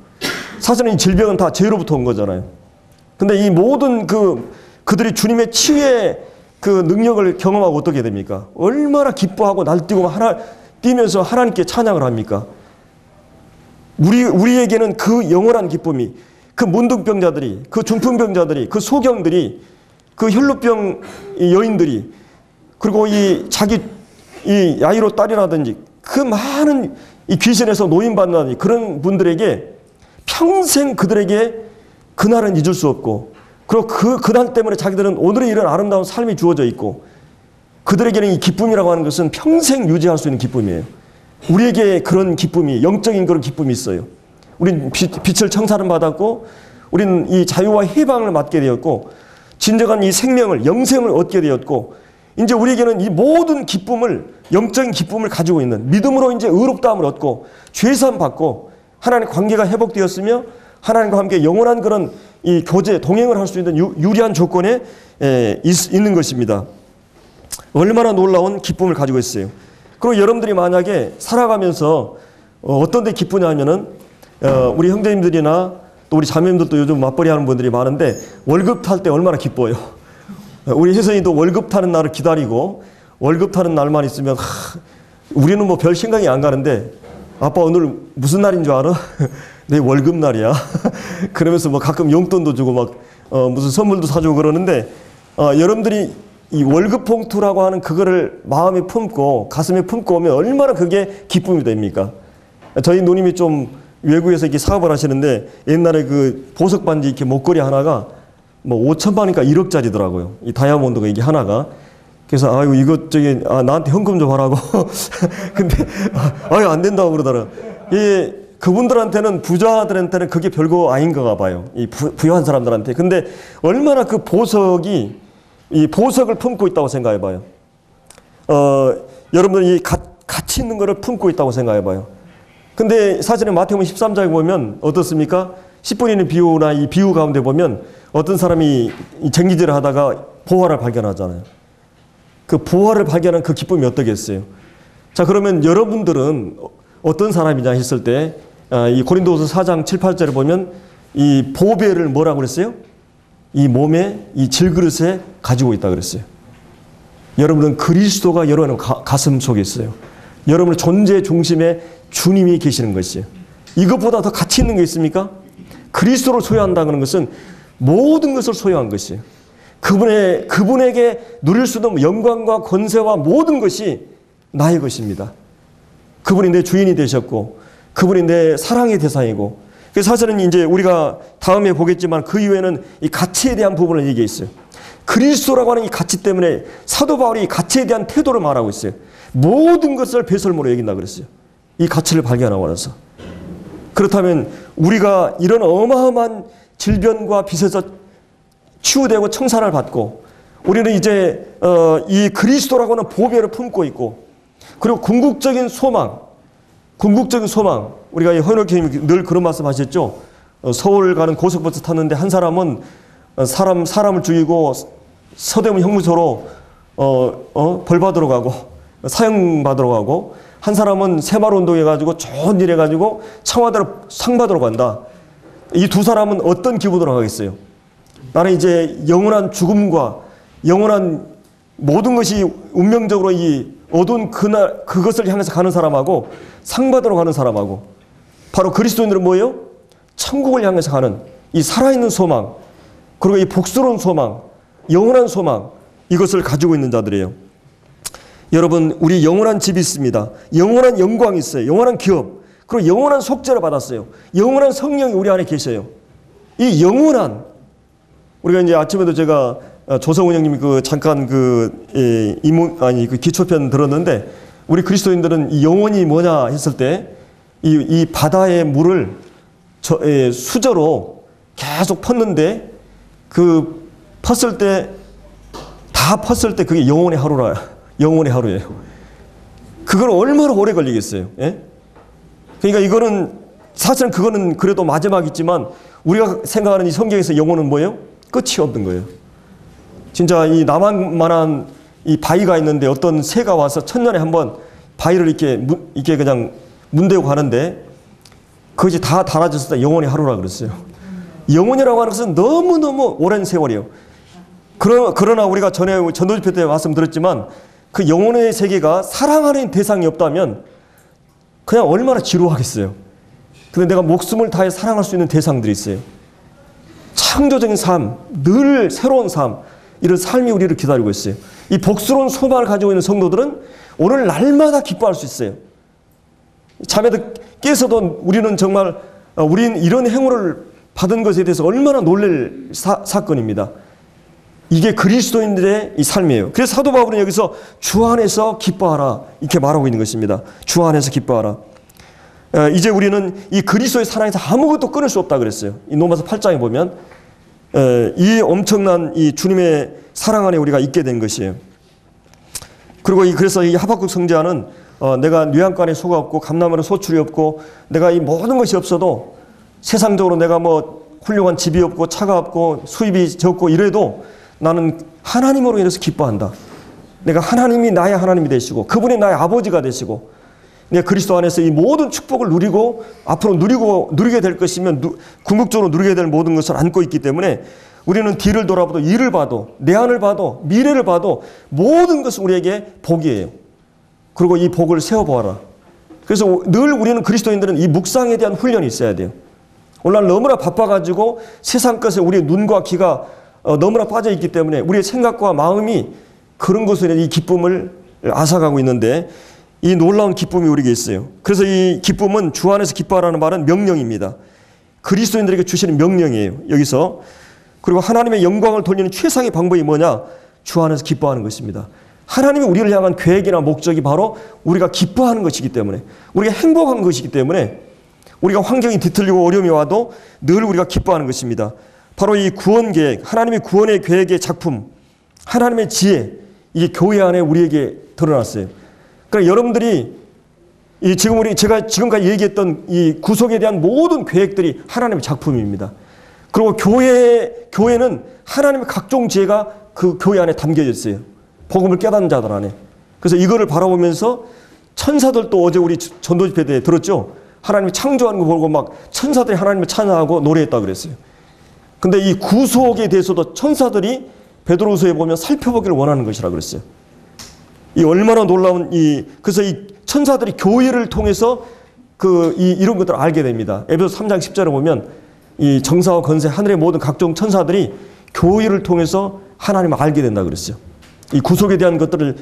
Speaker 1: 사실은 이 질병은 다 죄로부터 온 거잖아요. 근데 이 모든 그들이 주님의 치유의 그 능력을 경험하고 어떻게 됩니까? 얼마나 기뻐하고 날뛰고 뛰면서 하나님께 찬양을 합니까? 우리에게는 그 영원한 기쁨이, 그 문둥병자들이, 그 중풍병자들이, 그 소경들이, 그 혈루병 여인들이, 그리고 이 야이로 딸이라든지 그 많은 이 귀신에서 노인받는 그런 분들에게 평생 그들에게 그날은 잊을 수 없고, 그리고 그날 때문에 자기들은 오늘의 이런 아름다운 삶이 주어져 있고, 그들에게는 이 기쁨이라고 하는 것은 평생 유지할 수 있는 기쁨이에요. 우리에게 그런 기쁨이, 영적인 그런 기쁨이 있어요. 우린 빛을 청산을 받았고, 우리는 이 자유와 해방을 맡게 되었고, 진정한 이 생명을, 영생을 얻게 되었고, 이제 우리에게는 이 모든 기쁨을, 영적인 기쁨을 가지고 있는, 믿음으로 이제 의롭다함을 얻고, 죄사함 받고, 하나님 관계가 회복되었으며, 하나님과 함께 영원한 그런 이 교제, 동행을 할 수 있는 유리한 조건에 있는 것입니다. 얼마나 놀라운 기쁨을 가지고 있어요. 그리고 여러분들이 만약에 살아가면서 어떤 데 기쁘냐 하면은, 우리 형제님들이나 또 우리 자매님들도 요즘 맞벌이 하는 분들이 많은데, 월급 탈 때 얼마나 기뻐요. 우리 혜선이도 월급 타는 날을 기다리고, 월급 타는 날만 있으면 우리는 별 생각이 안 가는데, 아빠 오늘 무슨 날인 줄 알아? 내 월급 날이야. 그러면서 가끔 용돈도 주고 무슨 선물도 사주고 그러는데, 여러분들이 이 월급 봉투라고 하는 그거를 마음에 품고 가슴에 품고 오면 얼마나 그게 기쁨이 됩니까? 저희 누님이 좀 외국에서 이렇게 사업을 하시는데, 옛날에 그 보석 반지 이렇게 목걸이 하나가 5천만원이니까 1억짜리더라고요. 이 다이아몬드가 이게 하나가. 그래서 이것 나한테 현금 좀 하라고. 근데 안 된다고 그러더라. 그분들한테는, 부자들한테는 그게 별거 아닌가 봐요. 이 부유한 사람들한테. 근데 얼마나 그 이 보석을 품고 있다고 생각해 봐요. 여러분들 이 가치 있는 거를 품고 있다고 생각해 봐요. 근데 사실은 마태복음 13장에 보면 어떻습니까? 10분의 비유나 이 비유 가운데 보면 어떤 사람이 쟁기질을 하다가 보화를 발견하잖아요. 그 보화를 발견한 그 기쁨이 어떠겠어요? 자, 그러면 여러분들은 어떤 사람이냐 했을 때, 이 고린도후서 4장 7, 8절에 보면 이 보배를 뭐라고 그랬어요? 이 몸에, 이 질그릇에 가지고 있다 그랬어요. 여러분은 그리스도가 여러분의 가슴 속에 있어요. 여러분의 존재 중심에 주님이 계시는 것이에요. 이것보다 더 가치 있는 게 있습니까? 그리스도를 소유한다는 것은 모든 것을 소유한 것이에요. 그분에게 누릴 수 있는 영광과 권세와 모든 것이 나의 것입니다. 그분이 내 주인이 되셨고, 그분이 내 사랑의 대상이고, 사실은 이제 우리가 다음에 보겠지만 그 이후에는 이 가치에 대한 부분을 얘기했어요. 그리스도라고 하는 이 가치 때문에 사도 바울이 이 가치에 대한 태도를 말하고 있어요. 모든 것을 배설물로 여긴다 그랬어요. 이 가치를 발견하고 나서. 그렇다면 우리가 이런 어마어마한 질병과 빚에서 치유되고 청산을 받고, 우리는 이제 이 그리스도라고 하는 보배를 품고 있고, 그리고 궁극적인 소망, 우리가 허인옥교님이 늘 그런 말씀 하셨죠. 서울 가는 고속버스 탔는데 한 사람은 사람을 죽이고 서대문 형무소로 벌 받으러 가고 사형 받으러 가고, 한 사람은 새마을 운동해가지고 좋은 일 해가지고 청와대로 상 받으러 간다. 이 두 사람은 어떤 기분으로 가겠어요? 나는 이제 영원한 죽음과 영원한 모든 것이 운명적으로 이 어두운 그것을 향해서 가는 사람하고, 상 받으러 가는 사람하고, 바로 그리스도인들은 뭐예요? 천국을 향해서 가는 이 살아있는 소망, 그리고 이 복스러운 소망, 영원한 소망, 이것을 가지고 있는 자들이에요. 여러분, 우리 영원한 집이 있습니다. 영원한 영광이 있어요. 영원한 기업, 그리고 영원한 속죄를 받았어요. 영원한 성령이 우리 안에 계셔요. 이 영원한 우리가 이제 아침에도 제가 조성훈 형님이 그 잠깐 그 기초편 들었는데, 우리 그리스도인들은 이 영혼이 뭐냐 했을 때 이 바다의 물을 수저로 계속 펐는데, 그 펐을 때 다 펐을 때 그게 영혼의 하루예요. 그걸 얼마나 오래 걸리겠어요? 예? 그러니까 이거는 사실은 그거는 그래도 마지막이지만, 우리가 생각하는 이 성경에서 영혼은 뭐예요? 끝이 없는 거예요. 진짜 이 남한만한 이 바위가 있는데 어떤 새가 와서 천년에 한번 바위를 이렇게 그냥 문대고 가는데, 그것이 다 닳아졌을 때 영혼의 하루라 그랬어요. 영혼이라고 하는 것은 너무너무 오랜 세월이에요. 그러나 우리가 전에 전도집회 때 말씀드렸지만, 그 영혼의 세계가 사랑하는 대상이 없다면 그냥 얼마나 지루하겠어요. 근데 내가 목숨을 다해 사랑할 수 있는 대상들이 있어요. 창조적인 삶, 늘 새로운 삶, 이런 삶이 우리를 기다리고 있어요. 이 복스러운 소망을 가지고 있는 성도들은 오늘 날마다 기뻐할 수 있어요. 자매들께서도 우리는 정말 우린 이런 행운을 받은 것에 대해서 얼마나 놀랄 사건입니다. 이게 그리스도인들의 이 삶이에요. 그래서 사도 바울은 여기서 주 안에서 기뻐하라 이렇게 말하고 있는 것입니다. 주 안에서 기뻐하라. 이제 우리는 이 그리스도의 사랑에서 아무것도 끊을 수 없다 그랬어요. 이 로마서 8장에 보면 이 엄청난 이 주님의 사랑 안에 우리가 있게 된 것이에요. 그리고 그래서 이 하박국 성자는 내가 뉘앙간에 소가 없고 감나무는 소출이 없고 내가 이 모든 것이 없어도, 세상적으로 내가 뭐 훌륭한 집이 없고 차가 없고 수입이 적고 이래도 나는 하나님으로 인해서 기뻐한다. 내가 하나님이 나의 하나님이 되시고 그분이 나의 아버지가 되시고 내가 그리스도 안에서 이 모든 축복을 누리고 앞으로 누리게 될 것이면 궁극적으로 누리게 될 모든 것을 안고 있기 때문에, 우리는 뒤를 돌아봐도 일을 봐도 내 안을 봐도 미래를 봐도 모든 것은 우리에게 복이에요. 그리고 이 복을 세워보아라. 그래서 늘 우리는 그리스도인들은 이 묵상에 대한 훈련이 있어야 돼요. 오늘날 너무나 바빠가지고 세상 것에 우리의 눈과 귀가 너무나 빠져있기 때문에 우리의 생각과 마음이 그런 것에 이 기쁨을 앗아가고 있는데, 이 놀라운 기쁨이 우리에게 있어요. 그래서 이 기쁨은 주 안에서 기뻐하라는 말은 명령입니다. 그리스도인들에게 주시는 명령이에요. 여기서. 그리고 하나님의 영광을 돌리는 최상의 방법이 뭐냐? 주 안에서 기뻐하는 것입니다. 하나님이 우리를 향한 계획이나 목적이 바로 우리가 기뻐하는 것이기 때문에, 우리가 행복한 것이기 때문에, 우리가 환경이 뒤틀리고 어려움이 와도 늘 우리가 기뻐하는 것입니다. 바로 이 구원 계획, 하나님의 구원의 계획의 작품, 하나님의 지혜, 이게 교회 안에 우리에게 드러났어요. 그러니까 여러분들이 제가 지금까지 얘기했던 이 구속에 대한 모든 계획들이 하나님의 작품입니다. 그리고 교회는 하나님의 각종 지혜가 그 교회 안에 담겨져 있어요. 복음을 깨닫는 자들 안에. 그래서 이거를 바라보면서 천사들도 어제 우리 전도집회 때 들었죠? 하나님이 창조하는 거 보고 막 천사들이 하나님을 찬양하고 노래했다 그랬어요. 근데 이 구속에 대해서도 천사들이 베드로후서에 보면 살펴보기를 원하는 것이라 그랬어요. 이 얼마나 놀라운 그래서 이 천사들이 교회를 통해서 이런 것들을 알게 됩니다. 에베소 3장 10절에 보면 이 정사와 건세 하늘의 모든 각종 천사들이 교회를 통해서 하나님을 알게 된다 그랬어요. 이 구속에 대한 것들을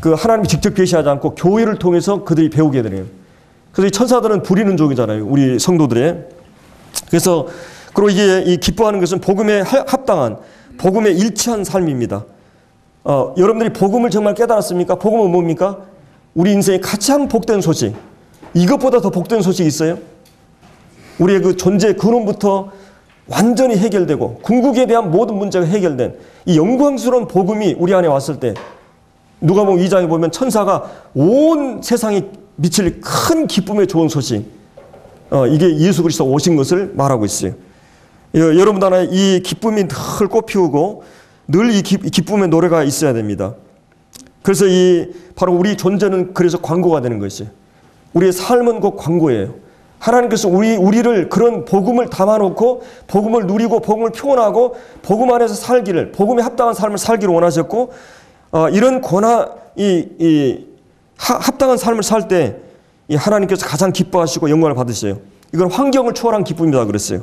Speaker 1: 하나님이 직접 계시하지 않고 교회를 통해서 그들이 배우게 되네요. 그래서 이 천사들은 부리는 종이잖아요. 우리 성도들의. 그래서 그리고 이 기뻐하는 것은 복음에 합당한, 복음에 일치한 삶입니다. 여러분들이 복음을 정말 깨달았습니까? 복음은 뭡니까? 우리 인생에 가장 복된 소식. 이것보다 더 복된 소식이 있어요? 우리의 그 존재 근원부터 완전히 해결되고 궁극에 대한 모든 문제가 해결된 이 영광스러운 복음이 우리 안에 왔을 때, 누가복음 2장에 보면 천사가 온 세상에 미칠 큰 기쁨의 좋은 소식, 이게 예수 그리스도 오신 것을 말하고 있어요. 여러분 안에 이 기쁨이 늘 꽃피우고 늘 이 기쁨의 노래가 있어야 됩니다. 그래서 바로 우리 존재는 그래서 광고가 되는 것이에요. 우리의 삶은 곧 광고예요. 하나님께서 우리를 그런 복음을 담아놓고 복음을 누리고 복음을 표현하고 복음 안에서 살기를, 복음에 합당한 삶을 살기를 원하셨고, 이런 합당한 삶을 살 때 하나님께서 가장 기뻐하시고 영광을 받으셔요. 이건 환경을 초월한 기쁨이다 그랬어요.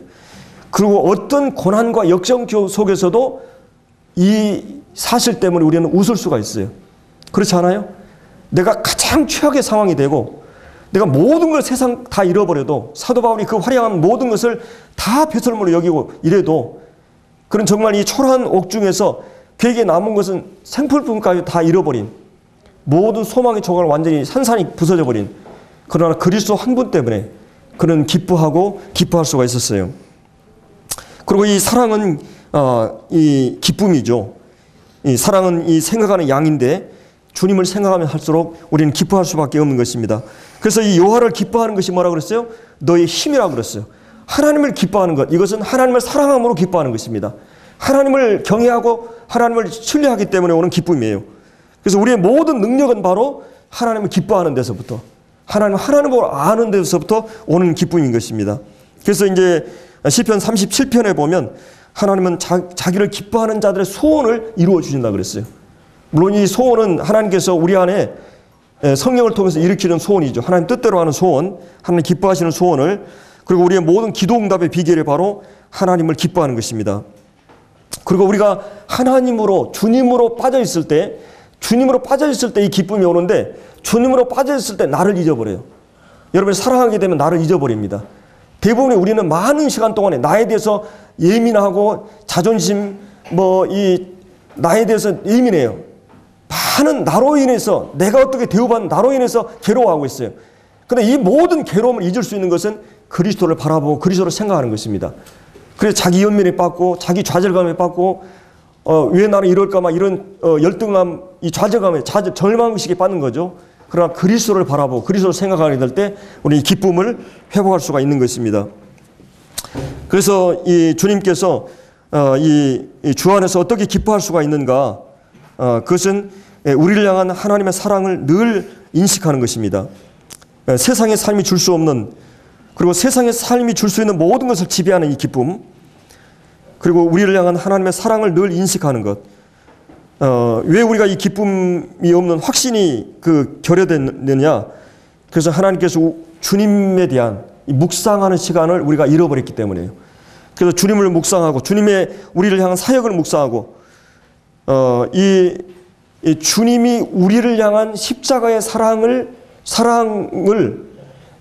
Speaker 1: 그리고 어떤 고난과 역경 속에서도 이 사실 때문에 우리는 웃을 수가 있어요. 그렇지 않아요? 내가 가장 최악의 상황이 되고 내가 모든 걸 세상 다 잃어버려도, 사도 바울이 그 화려한 모든 것을 다 배설물로 여기고 이래도 그런 정말 이 초라한 옥 중에서 그에게 남은 것은 생필품까지 다 잃어버린, 모든 소망의 조각을 완전히 산산이 부서져 버린, 그러나 그리스도 한 분 때문에 그는 기뻐할 수가 있었어요. 그리고 이 사랑은 이 기쁨이죠. 이 사랑은 이 생각하는 양인데 주님을 생각하면 할수록 우리는 기뻐할 수밖에 없는 것입니다. 그래서 이 여호와를 기뻐하는 것이 뭐라고 그랬어요? 너의 힘이라고 그랬어요. 하나님을 기뻐하는 것, 이것은 하나님을 사랑함으로 기뻐하는 것입니다. 하나님을 경외하고 하나님을 신뢰하기 때문에 오는 기쁨이에요. 그래서 우리의 모든 능력은 바로 하나님을 기뻐하는 데서부터, 하나님을 아는 데서부터 오는 기쁨인 것입니다. 그래서 이제 시편 37편에 보면 하나님은 자기를 기뻐하는 자들의 소원을 이루어 주신다 그랬어요. 물론 이 소원은 하나님께서 우리 안에 성령을 통해서 일으키는 소원이죠. 하나님 뜻대로 하는 소원, 하나님 기뻐하시는 소원을, 그리고 우리의 모든 기도응답의 비결이 바로 하나님을 기뻐하는 것입니다. 그리고 우리가 하나님으로, 주님으로 빠져있을 때 이 기쁨이 오는데, 주님으로 빠져있을 때 나를 잊어버려요. 여러분이 사랑하게 되면 나를 잊어버립니다. 대부분 우리는 많은 시간 동안에 나에 대해서 예민하고 자존심, 나에 대해서 예민해요. 많은 나로 인해서, 내가 어떻게 대우받는 나로 인해서 괴로워하고 있어요. 그런데 이 모든 괴로움을 잊을 수 있는 것은 그리스도를 바라보고 그리스도를 생각하는 것입니다. 그래서 자기 연민에 빠고, 자기 좌절감에 빠고, 왜 나는 이럴까 막 이런 열등감, 이 좌절감에 절망의식에 빠는 거죠. 그러나 그리스도를 바라보고 그리스도를 생각하게 될 때 우리 기쁨을 회복할 수가 있는 것입니다. 그래서 이 주님께서 이 주 안에서 어떻게 기뻐할 수가 있는가? 그것은 우리를 향한 하나님의 사랑을 늘 인식하는 것입니다. 세상의 삶이 줄 수 없는, 그리고 세상의 삶이 줄 수 있는 모든 것을 지배하는 이 기쁨, 그리고 우리를 향한 하나님의 사랑을 늘 인식하는 것. 왜 우리가 이 기쁨이 없는 확신이 결여됐느냐? 그래서 하나님께서 주님에 대한 이 묵상하는 시간을 우리가 잃어버렸기 때문에요. 그래서 주님을 묵상하고 주님의 우리를 향한 사역을 묵상하고 이 주님이 우리를 향한 십자가의 사랑을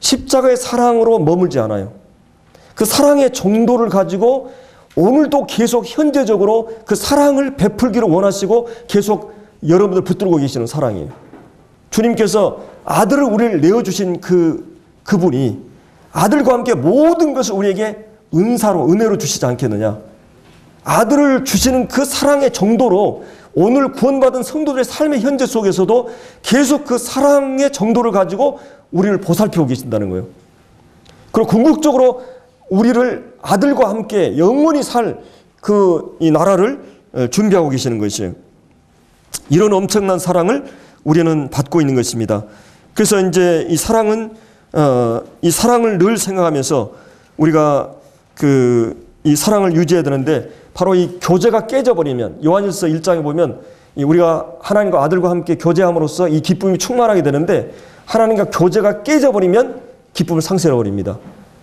Speaker 1: 십자가의 사랑으로 머물지 않아요. 그 사랑의 정도를 가지고 오늘도 계속 현재적으로 그 사랑을 베풀기를 원하시고 계속 여러분들 붙들고 계시는 사랑이에요. 주님께서 아들을 우리를 내어주신 그분이 아들과 함께 모든 것을 우리에게 은혜로 주시지 않겠느냐. 아들을 주시는 그 사랑의 정도로 오늘 구원받은 성도들의 삶의 현재 속에서도 계속 그 사랑의 정도를 가지고 우리를 보살피고 계신다는 거예요. 그리고 궁극적으로 우리를 아들과 함께 영원히 살 이 나라를 준비하고 계시는 것이에요. 이런 엄청난 사랑을 우리는 받고 있는 것입니다. 그래서 이제 이 사랑은 이 사랑을 늘 생각하면서 우리가 이 사랑을 유지해야 되는데, 바로 이 교제가 깨져버리면, 요한일서 1장에 보면 우리가 하나님과 아들과 함께 교제함으로써 이 기쁨이 충만하게 되는데, 하나님과 교제가 깨져버리면 기쁨을 상실해버립니다.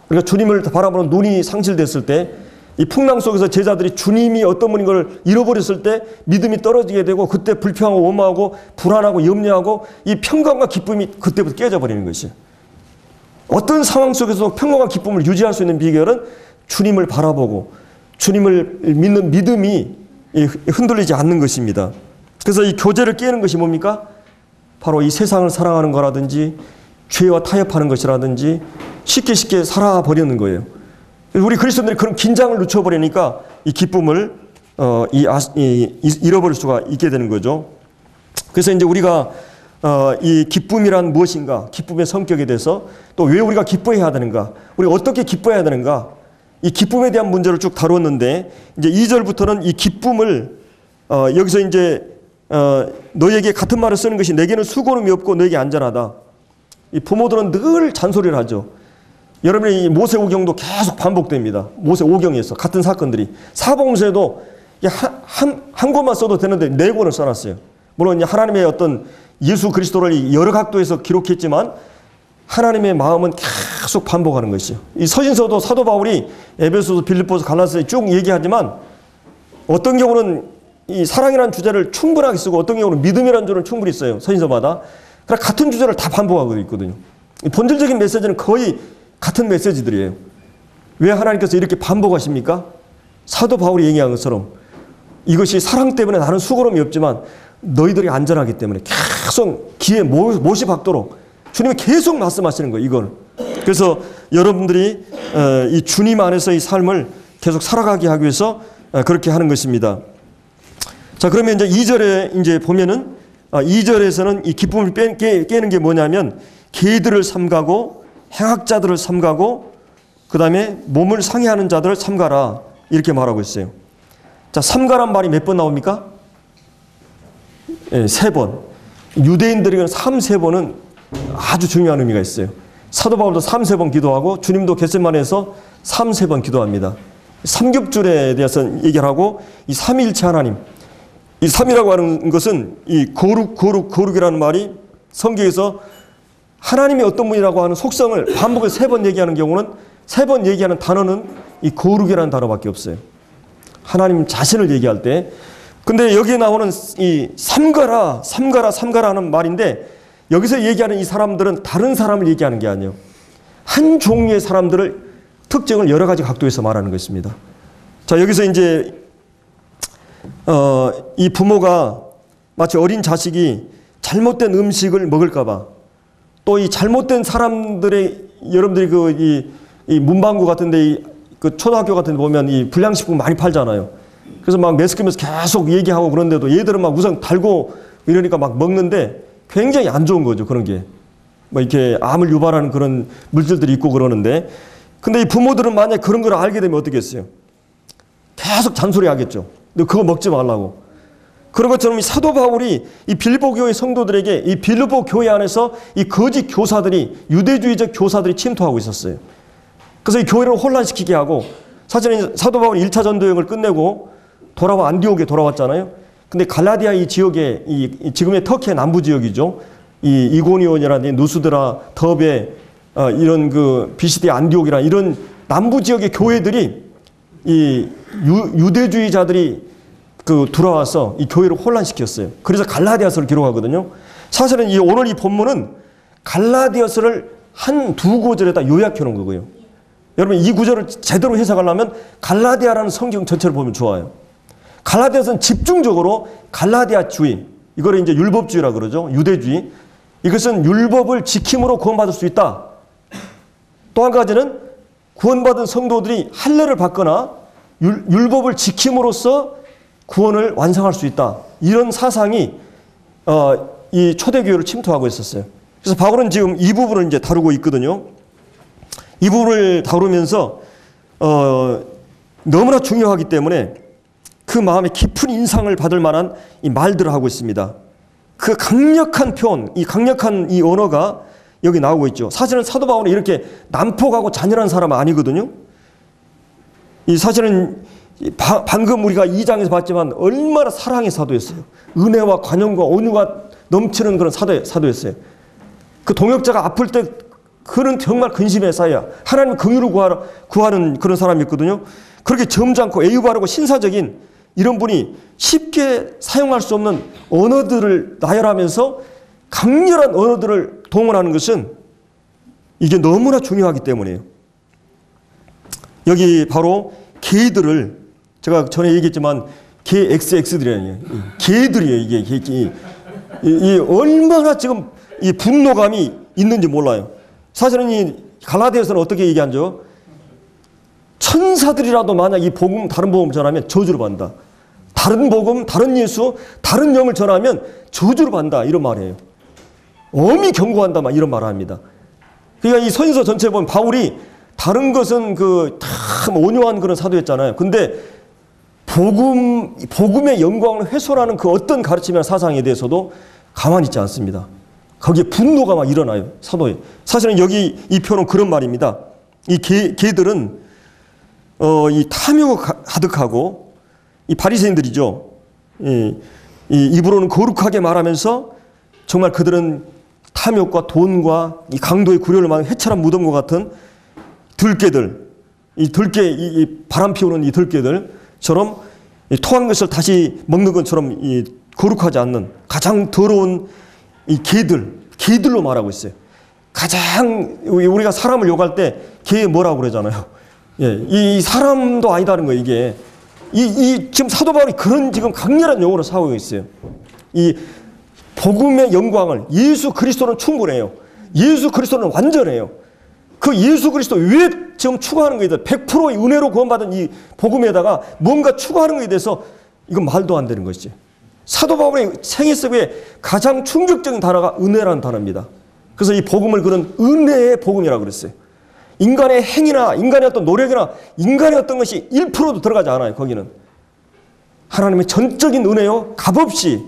Speaker 1: 그러니까 주님을 바라보는 눈이 상실됐을 때, 이 풍랑 속에서 제자들이 주님이 어떤 분인 걸 잃어버렸을 때 믿음이 떨어지게 되고, 그때 불평하고 원망하고 불안하고 염려하고 이 평강과 기쁨이 그때부터 깨져버리는 것이에요. 어떤 상황 속에서도 평강과 기쁨을 유지할 수 있는 비결은 주님을 바라보고 주님을 믿는 믿음이 흔들리지 않는 것입니다. 그래서 이 교제를 깨는 것이 뭡니까? 바로 이 세상을 사랑하는 거라든지 죄와 타협하는 것이라든지 쉽게 살아버리는 거예요. 우리 그리스도인들이 그런 긴장을 늦춰버리니까 이 기쁨을 잃어버릴 수가 있게 되는 거죠. 그래서 이제 우리가 이 기쁨이란 무엇인가, 기쁨의 성격에 대해서, 또 왜 우리가 기뻐해야 되는가, 우리가 어떻게 기뻐해야 되는가, 이 기쁨에 대한 문제를 쭉 다뤘는데, 이제 2절부터는 이 기쁨을 여기서 이제 너에게 같은 말을 쓰는 것이 내게는 수고름이 없고 너에게 안전하다. 이 부모들은 늘 잔소리를 하죠. 여러분의 이 모세오경도 계속 반복됩니다. 모세오경에서 같은 사건들이. 사복음서에도 한 권만 써도 되는데 4권을 써놨어요. 물론 하나님의 어떤 예수 그리스도를 여러 각도에서 기록했지만 하나님의 마음은 계속 반복하는 것이죠. 이 서신서도 사도 바울이 에베소서, 빌립보서, 갈라디아서에 쭉 얘기하지만 어떤 경우는 이 사랑이라는 주제를 충분하게 쓰고 어떤 경우는 믿음이라는 주제를 충분히 써요. 서신서마다. 그러니까 같은 주제를 다 반복하고 있거든요. 본질적인 메시지는 거의 같은 메시지들이에요. 왜 하나님께서 이렇게 반복하십니까? 사도 바울이 얘기한 것처럼 이것이 사랑 때문에 나는 수고로움이 없지만 너희들이 안전하기 때문에 계속 귀에 못이 박도록 주님이 계속 말씀하시는 거예요. 이걸. 그래서 여러분들이 이 주님 안에서의 삶을 계속 살아가게 하기 위해서 그렇게 하는 것입니다. 자, 그러면 이제 2절에 이제 보면은 2절에서는 이 기쁨을 깨는 게 뭐냐면 개들을 삼가고 행악자들을 삼가고 그 다음에 몸을 상해하는 자들을 삼가라 이렇게 말하고 있어요. 자, 삼가란 말이 몇 번 나옵니까? 네, 3번. 유대인들에게는 3-3번은 아주 중요한 의미가 있어요. 사도 바울도 3-3번 기도하고 주님도 겟세마네에서 3-3번 기도합니다. 삼겹줄에 대해서 얘기를 하고 이 삼위일체 하나님, 이 삼이라고 하는 것은 이 거룩이라는 말이 성경에서 하나님이 어떤 분이라고 하는 속성을 반복해서 3번 얘기하는 경우는 3번 얘기하는 단어는 이 거룩이라는 단어밖에 없어요. 하나님 자신을 얘기할 때. 근데 여기에 나오는 이 삼가라 하는 말인데 여기서 얘기하는 이 사람들은 다른 사람을 얘기하는 게 아니에요. 한 종류의 사람들을 특징을 여러 가지 각도에서 말하는 것입니다. 자, 여기서 이제 이 부모가 마치 어린 자식이 잘못된 음식을 먹을까봐 또 이 잘못된 사람들의 여러분들이 이 문방구 같은데 그 초등학교 같은 데 보면 이 불량식품 많이 팔잖아요. 그래서 막 매스컴에서 계속 얘기하고 그런데도 얘들은 막 우선 달고 이러니까 막 먹는데 굉장히 안 좋은 거죠. 그런 게. 뭐 이렇게 암을 유발하는 그런 물질들이 있고 그러는데 근데 이 부모들은 만약에 그런 걸 알게 되면 어떻게 했어요? 계속 잔소리 하겠죠. 너 그거 먹지 말라고. 그런 것처럼 이 사도 바울이 이 빌보 교회 성도들에게 이 빌보 교회 안에서 이 거짓 교사들이 유대주의적 교사들이 침투하고 있었어요. 그래서 이 교회를 혼란시키게 하고 사실은 사도 바울이 1차 전도여행을 끝내고 안디옥에 돌아왔잖아요. 근데 갈라디아 이 지역에 이 지금의 터키의 남부 지역이죠. 이 이고니온이라든지 누스드라, 더베 이런 그 비시디 안디옥이라 이런 남부 지역의 교회들이 이 유대주의자들이 그 들어와서 이 교회를 혼란시켰어요. 그래서 갈라디아서를 기록하거든요. 사실은 오늘 이 본문은 갈라디아서를 한 2구절에다 요약해 놓은 거고요. 여러분 이 구절을 제대로 해석하려면 갈라디아라는 성경 전체를 보면 좋아요. 갈라디아서는 집중적으로 갈라디아주의, 이거를 이제 율법주의라 그러죠. 유대주의. 이것은 율법을 지킴으로 구원받을 수 있다. 또 한 가지는 구원받은 성도들이 할례를 받거나 율법을 지킴으로써 구원을 완성할 수 있다. 이런 사상이 이 초대교회를 침투하고 있었어요. 그래서 바울은 지금 이 부분을 이제 다루고 있거든요. 이 부분을 다루면서 너무나 중요하기 때문에 그 마음에 깊은 인상을 받을 만한 이 말들을 하고 있습니다. 그 강력한 표현, 이 강력한 이 언어가 여기 나오고 있죠. 사실은 사도 바울은 이렇게 난폭하고 잔인한 사람은 아니거든요. 이 사실은 방금 우리가 2장에서 봤지만 얼마나 사랑의 사도였어요. 은혜와 관용과 온유가 넘치는 그런 사도였어요. 그 동역자가 아플 때 그는 정말 근심의 사이야. 하나님 긍휼을 구하는 그런 사람이었거든요. 그렇게 점잖고 애유 바르고 신사적인 이런 분이 쉽게 사용할 수 없는 언어들을 나열하면서 강렬한 언어들을 동원하는 것은 이게 너무나 중요하기 때문이에요. 여기 바로 개들을 제가 전에 얘기했지만 개 XX들이에요. 개들이에요. 이게 이 얼마나 지금 이 분노감이 있는지 몰라요. 사실은 이 갈라디아서는 어떻게 얘기하죠? 천사들이라도 만약 이 복음, 다른 복음 전하면 저주를 받는다. 다른 복음, 다른 예수, 다른 영을 전하면 저주를 받는다. 이런 말이에요. 엄히 경고한다. 막 이런 말을 합니다. 그러니까 이 선서 전체에 보면 바울이 다른 것은 참 온유한 그런 사도였잖아요. 근데 복음의 영광을 훼손하는 그 어떤 가르침이나 사상에 대해서도 가만히 있지 않습니다. 거기에 분노가 막 일어나요. 사도에. 사실은 여기 이 표는 그런 말입니다. 이 개들은 이 탐욕 가득하고 이 바리새인들이죠. 이 입으로는 거룩하게 말하면서 정말 그들은 탐욕과 돈과 이 강도의 구려를 막는 해찰한 무덤과 같은 들개들, 이 바람 피우는 이 들개들처럼 토한 것을 다시 먹는 것처럼 이 거룩하지 않는 가장 더러운 이 개들로 말하고 있어요. 가장 우리가 사람을 욕할 때 개 뭐라고 그러잖아요. 예, 이 사람도 아니다는 거예요. 이게 지금 사도 바울이 그런 지금 강렬한 용어를 사용하고 있어요. 이 복음의 영광을, 예수 그리스도는 충분해요. 예수 그리스도는 완전해요. 그 예수 그리스도 왜 지금 추구하는 것에 대해서 100%의 은혜로 구원받은 이 복음에다가 뭔가 추구하는 것에 대해서 이건 말도 안 되는 것이지. 사도 바울의 생애 속에 가장 충격적인 단어가 은혜라는 단어입니다. 그래서 이 복음을 그런 은혜의 복음이라고 그랬어요. 인간의 행위나 인간의 어떤 노력이나 인간의 어떤 것이 1%도 들어가지 않아요. 거기는 하나님의 전적인 은혜요, 값없이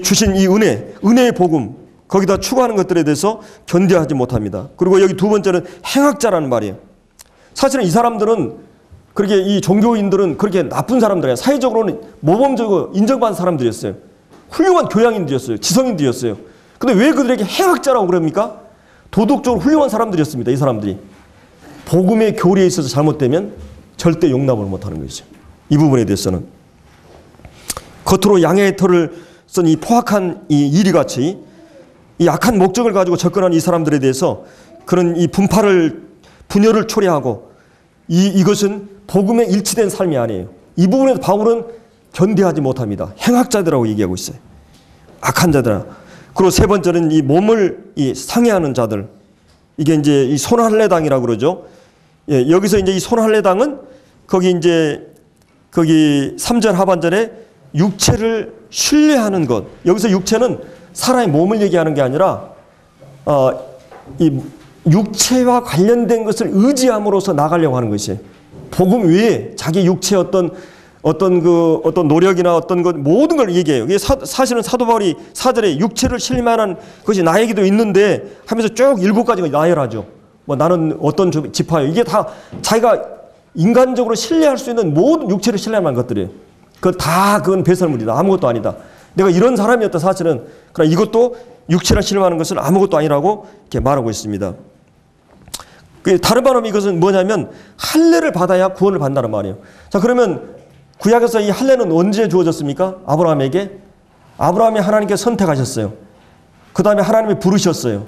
Speaker 1: 주신 이 은혜의 복음, 거기다 추구하는 것들에 대해서 견뎌하지 못합니다. 그리고 여기 두 번째는 행악자라는 말이에요. 사실은 이 사람들은 그렇게 이 종교인들은 그렇게 나쁜 사람들이에요. 사회적으로는 모범적으로 인정받은 사람들이었어요. 훌륭한 교양인들이었어요. 지성인들이었어요. 근데 왜 그들에게 행악자라고 그럽니까? 도덕적으로 훌륭한 사람들이었습니다. 이 사람들이. 복음의 교리에 있어서 잘못되면 절대 용납을 못하는 것이죠. 이 부분에 대해서는. 겉으로 양의 털을 쓴 이 포악한 이 이리같이 이 악한 목적을 가지고 접근한 이 사람들에 대해서 그런 이 분열을 초래하고 이것은 복음에 일치된 삶이 아니에요. 이 부분에서 바울은 견뎌하지 못합니다. 행악자들이라고 얘기하고 있어요. 악한 자들. 그리고 세 번째는 이 몸을 상해하는 자들. 이게 이제 이 손할례당이라고 그러죠. 예, 여기서 이제 이 손할례당은 거기 3절 하반절에 육체를 신뢰하는 것. 여기서 육체는 사람의 몸을 얘기하는 게 아니라 이 육체와 관련된 것을 의지함으로써 나가려고 하는 것이에요. 복음 외에 자기 육체의 어떤 노력이나 어떤 것 모든 걸 얘기해요. 이게 사실은 사도 바울이 4절에 육체를 실만한 것이 나에게도 있는데 하면서 쭉 7가지가 나열하죠. 뭐 나는 어떤 지파예요. 이게 다 자기가 인간적으로 신뢰할 수 있는 모든 육체를 신뢰할 만한 것들이에요. 그건 배설물이다. 아무것도 아니다. 내가 이런 사람이었다 사실은. 그러나 이것도 육체를 신뢰하는 것은 아무것도 아니라고 이렇게 말하고 있습니다. 다른 말로 이것은 뭐냐면 할례를 받아야 구원을 받는다는 말이에요. 자, 그러면 구약에서 이 할례는 언제 주어졌습니까? 아브라함에게. 아브라함이 하나님께 선택하셨어요. 그 다음에 하나님이 부르셨어요.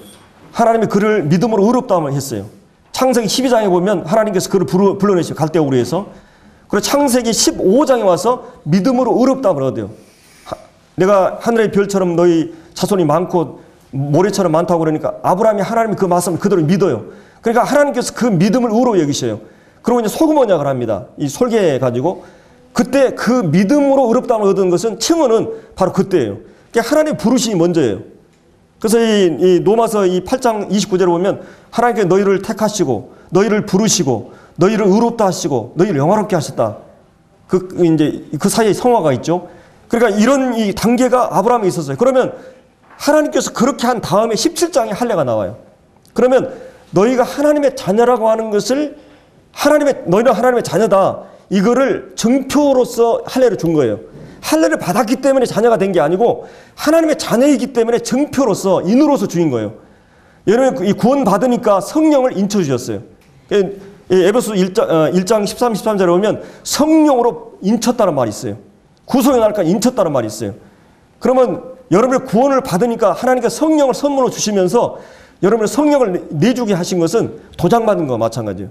Speaker 1: 하나님이 그를 믿음으로 의롭다함을 했어요. 창세기 12장에 보면 하나님께서 그를 불러내시고 갈대아 우르에서. 그리고 창세기 15장에 와서 믿음으로 의롭다함을 얻어요. 내가 하늘의 별처럼 너희 자손이 많고 모래처럼 많다고 그러니까 아브라함이 하나님이 그 말씀을 그대로 믿어요. 그러니까 하나님께서 그 믿음을 의로 여기셔요. 그리고 이제 소금 언약을 합니다. 이 솔개 가지고. 그때 그 믿음으로 의롭다함을 얻은 것은 칭언은 바로 그때예요. 그러니까 하나님의 부르심이 먼저예요. 그래서 이 로마서 8장 29절에 보면 하나님께서 너희를 택하시고 너희를 부르시고 너희를 의롭다 하시고 너희를 영화롭게 하셨다. 그 사이에 성화가 있죠. 그러니까 이런 이 단계가 아브라함에 있었어요. 그러면 하나님께서 그렇게 한 다음에 17장에 할례가 나와요. 그러면 너희가 하나님의 자녀라고 하는 것을 너희는 하나님의 자녀다. 이거를 증표로서 할례를 준 거예요. 할례를 받았기 때문에 자녀가 된 게 아니고 하나님의 자녀이기 때문에 증표로서 인으로서 주인 거예요. 여러분 이 구원 받으니까 성령을 인쳐 주셨어요. 에베소 1장 13, 13절에 보면 성령으로 인쳤다는 말이 있어요. 구속의 날까지 인쳤다는 말이 있어요. 그러면 여러분의 구원을 받으니까 하나님께서 성령을 선물로 주시면서 여러분의 성령을 내주게 하신 것은 도장 받은 거와 마찬가지예요.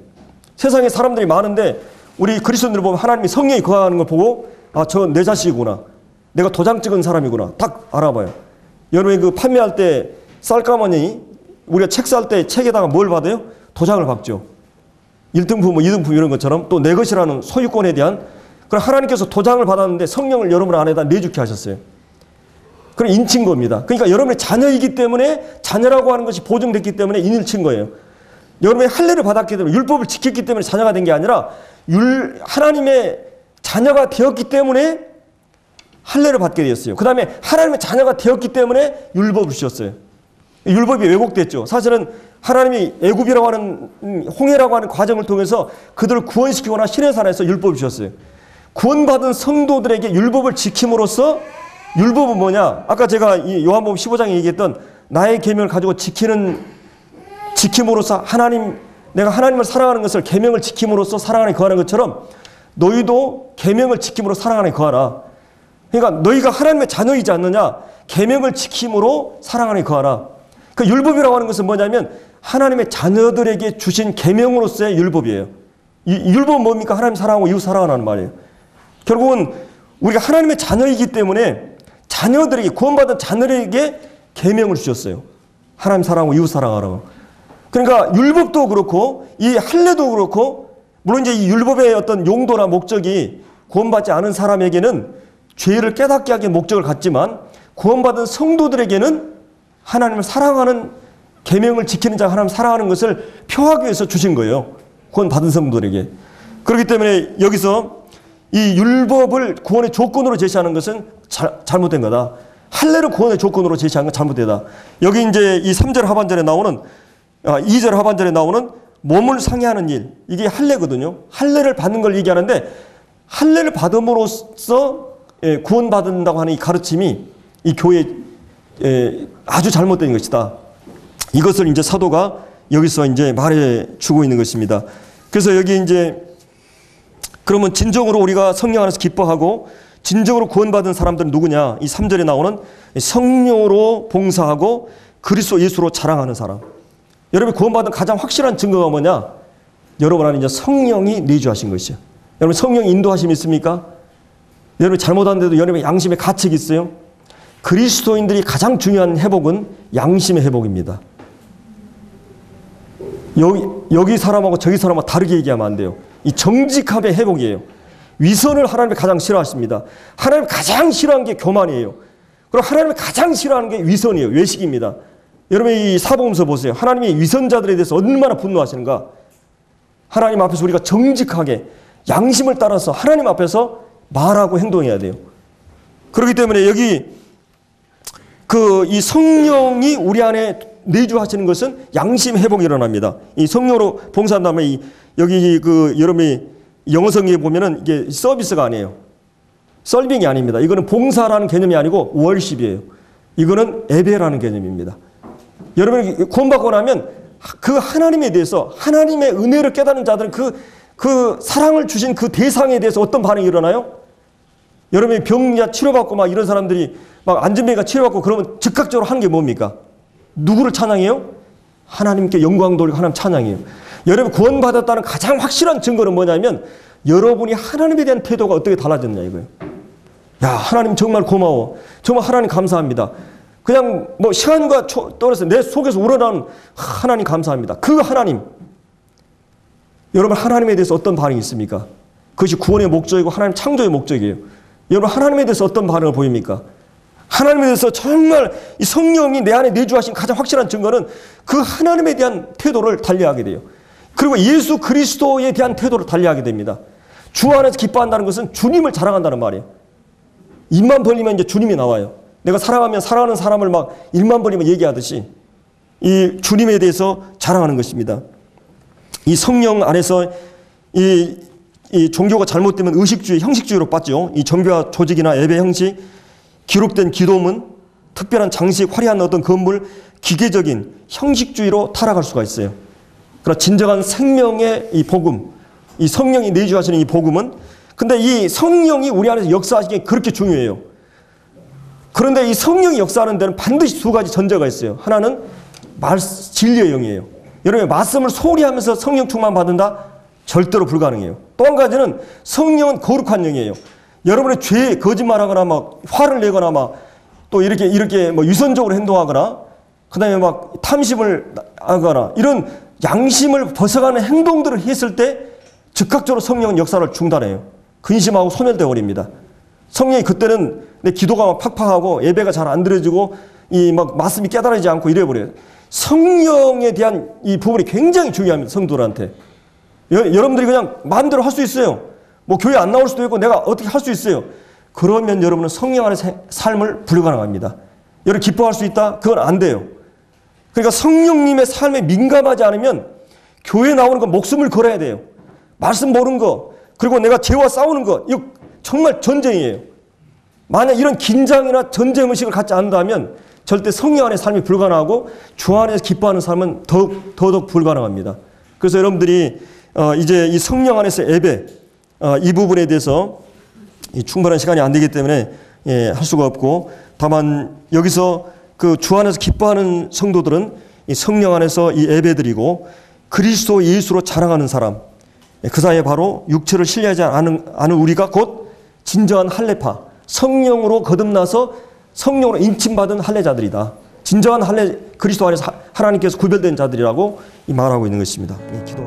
Speaker 1: 세상에 사람들이 많은데 우리 그리스도인들 보면 하나님이 성령이 거하는 걸 보고 저 내 자식이구나. 내가 도장 찍은 사람이구나. 딱 알아봐요. 여러분이 판매할 때 쌀가마니 우리가 책 살 때 책에다가 뭘 받아요? 도장을 박죠. 1등품, 2등품 이런 것처럼 또 내 것이라는 소유권에 대한 그럼 하나님께서 도장을 받았는데 성령을 여러분 안에다 내주게 하셨어요. 그럼 인친 겁니다. 그러니까 여러분의 자녀이기 때문에 자녀라고 하는 것이 보증됐기 때문에 인을 친 거예요. 여러분이 할례를 받았기 때문에 율법을 지켰기 때문에 자녀가 된 게 아니라 하나님의 자녀가 되었기 때문에 할례를 받게 되었어요. 그 다음에 하나님의 자녀가 되었기 때문에 율법을 주셨어요. 율법이 왜곡됐죠. 사실은 하나님이 애굽이라고 하는 홍해라고 하는 과정을 통해서 그들을 구원시키거나 시내산에서 율법을 주셨어요. 구원받은 성도들에게 율법을 지킴으로써 율법은 뭐냐? 아까 제가 이 요한복음 15장에 얘기했던 나의 계명을 가지고 지킴으로써 내가 하나님을 사랑하는 것을 계명을 지킴으로써 사랑 안에 거하는 것처럼 너희도 계명을 지킴으로 사랑 안에 거하라. 그러니까 너희가 하나님의 자녀이지 않느냐? 계명을 지킴으로 사랑 안에 거하라. 그 율법이라고 하는 것은 뭐냐면 하나님의 자녀들에게 주신 계명으로서의 율법이에요. 이 율법은 뭡니까? 하나님 사랑하고 이웃 사랑하라는 말이에요. 결국은 우리가 하나님의 자녀이기 때문에 자녀들에게, 구원받은 자녀에게 계명을 주셨어요. 하나님 사랑하고 이웃 사랑하라고. 그러니까 율법도 그렇고 이 할례도 그렇고, 물론 이제 이 율법의 어떤 용도나 목적이 구원받지 않은 사람에게는 죄를 깨닫게 하기 목적을 갖지만, 구원받은 성도들에게는 하나님을 사랑하는, 계명을 지키는 자, 하나님 사랑하는 것을 표하기 위해서 주신 거예요. 구원받은 성도들에게. 그렇기 때문에 여기서 이 율법을 구원의 조건으로 제시하는 것은 잘못된 거다. 할례를 구원의 조건으로 제시한 건 잘못되다. 여기 이제 이 3절 하반절에 나오는, 2절 하반절에 나오는 몸을 상해하는 일, 이게 할례거든요. 할례를 받는 걸 얘기하는데, 할례를 받음으로써 구원받는다고 하는 이 가르침이 이 교회에 아주 잘못된 것이다. 이것을 이제 사도가 여기서 이제 말해 주고 있는 것입니다. 그래서 여기 이제 그러면 진정으로 우리가 성령 안에서 기뻐하고 진정으로 구원받은 사람들은 누구냐? 이 3절에 나오는 성령으로 봉사하고 그리스도 예수로 자랑하는 사람. 여러분, 구원받은 가장 확실한 증거가 뭐냐? 여러분 안에 이제 성령이 내주하신 것이요. 여러분, 성령 인도하심이 있습니까? 여러분, 잘못하는데도 여러분의 양심의 가책이 있어요? 그리스도인들이 가장 중요한 회복은 양심의 회복입니다. 여기 사람하고 저기 사람하고 다르게 얘기하면 안 돼요. 이 정직함의 회복이에요. 위선을 하나님이 가장 싫어하십니다. 하나님이 가장 싫어하는 게 교만이에요. 그리고 하나님이 가장 싫어하는 게 위선이에요. 외식입니다. 여러분, 이 사복음서 보세요. 하나님이 위선자들에 대해서 얼마나 분노하시는가. 하나님 앞에서 우리가 정직하게 양심을 따라서 하나님 앞에서 말하고 행동해야 돼요. 그렇기 때문에 여기 이 성령이 우리 안에 내주하시는 것은 양심 회복이 일어납니다. 이 성령으로 봉사한다면 여기 여러분이 영어 성경에 보면은 이게 서비스가 아니에요. 서빙이 아닙니다. 이거는 봉사라는 개념이 아니고 월십이에요. 이거는 예배라는 개념입니다. 여러분이 구원받고 나면 그 하나님에 대해서, 하나님의 은혜를 깨닫는 자들은 그 사랑을 주신 그 대상에 대해서 어떤 반응이 일어나요? 여러분이 병자 치료받고 막 이런 사람들이 막 안전병이가 치료받고 그러면 즉각적으로 하는 게 뭡니까? 누구를 찬양해요? 하나님께 영광 돌리고 하나님 찬양해요. 여러분, 구원받았다는 가장 확실한 증거는 뭐냐면 여러분이 하나님에 대한 태도가 어떻게 달라졌냐 이거예요. 야, 하나님 정말 고마워. 정말 하나님 감사합니다. 그냥 뭐 시간과 떠나서 내 속에서 우러나오는 하나님 감사합니다. 그 하나님, 여러분 하나님에 대해서 어떤 반응이 있습니까? 그것이 구원의 목적이고 하나님 창조의 목적이에요. 여러분 하나님에 대해서 어떤 반응을 보입니까? 하나님에 대해서 정말 이 성령이 내 안에 내주하신 가장 확실한 증거는 그 하나님에 대한 태도를 달리하게 돼요. 그리고 예수 그리스도에 대한 태도를 달리하게 됩니다. 주 안에서 기뻐한다는 것은 주님을 자랑한다는 말이에요. 입만 벌리면 이제 주님이 나와요. 내가 사랑하면 사랑하는 사람을 막 입만 벌리면 얘기하듯이 이 주님에 대해서 자랑하는 것입니다. 이 성령 안에서 이 종교가 잘못되면 의식주의, 형식주의로 빠지죠. 이 종교와 조직이나 예배 형식, 기록된 기도문, 특별한 장식, 화려한 어떤 건물, 기계적인 형식주의로 타락할 수가 있어요. 그러나 진정한 생명의 이 복음, 이 성령이 내주하시는 이 복음은, 근데 이 성령이 우리 안에서 역사하시는 게 그렇게 중요해요. 그런데 이 성령이 역사하는 데는 반드시 두 가지 전제가 있어요. 하나는 진리의 영이에요. 여러분, 말씀을 소홀히 하면서 성령 충만 받는다? 절대로 불가능해요. 또 한 가지는 성령은 거룩한 영이에요. 여러분의 죄에 거짓말하거나 막 화를 내거나 막 또 이렇게 뭐 유선적으로 행동하거나 그다음에 막 탐심을 하거나 이런 양심을 벗어가는 행동들을 했을 때 즉각적으로 성령은 역사를 중단해요. 근심하고 소멸되어 버립니다. 성령이 그때는 내 기도가 막 팍팍하고 예배가 잘 안 드려지고 이 막 말씀이 깨달아지지 않고 이래 버려요. 성령에 대한 이 부분이 굉장히 중요합니다. 성도들한테. 여러분들이 그냥 마음대로 할 수 있어요. 뭐 교회 안 나올 수도 있고 내가 어떻게 할 수 있어요. 그러면 여러분은 성령 안의 삶을 불가능합니다. 여러분 기뻐할 수 있다? 그건 안 돼요. 그러니까 성령님의 삶에 민감하지 않으면 교회 나오는 거 목숨을 걸어야 돼요. 말씀 모르는 거, 그리고 내가 죄와 싸우는 거, 이거 정말 전쟁이에요. 만약 이런 긴장이나 전쟁 의식을 갖지 않는다면 절대 성령 안의 삶이 불가능하고 주 안에서 기뻐하는 삶은 더더욱 불가능합니다. 그래서 여러분들이 이제 이 성령 안에서 예배, 이 부분에 대해서 충분한 시간이 안 되기 때문에 할 수가 없고, 다만 여기서 그 주 안에서 기뻐하는 성도들은 이 성령 안에서 이 예배드리고 그리스도 예수로 자랑하는 사람, 그 사이에 바로 육체를 신뢰하지 않은 우리가 곧 진정한 할례파, 성령으로 거듭나서 성령으로 인침받은 할례자들이다. 진정한 할례, 그리스도 안에서 하나님께서 구별된 자들이라고 말하고 있는 것입니다. 기도.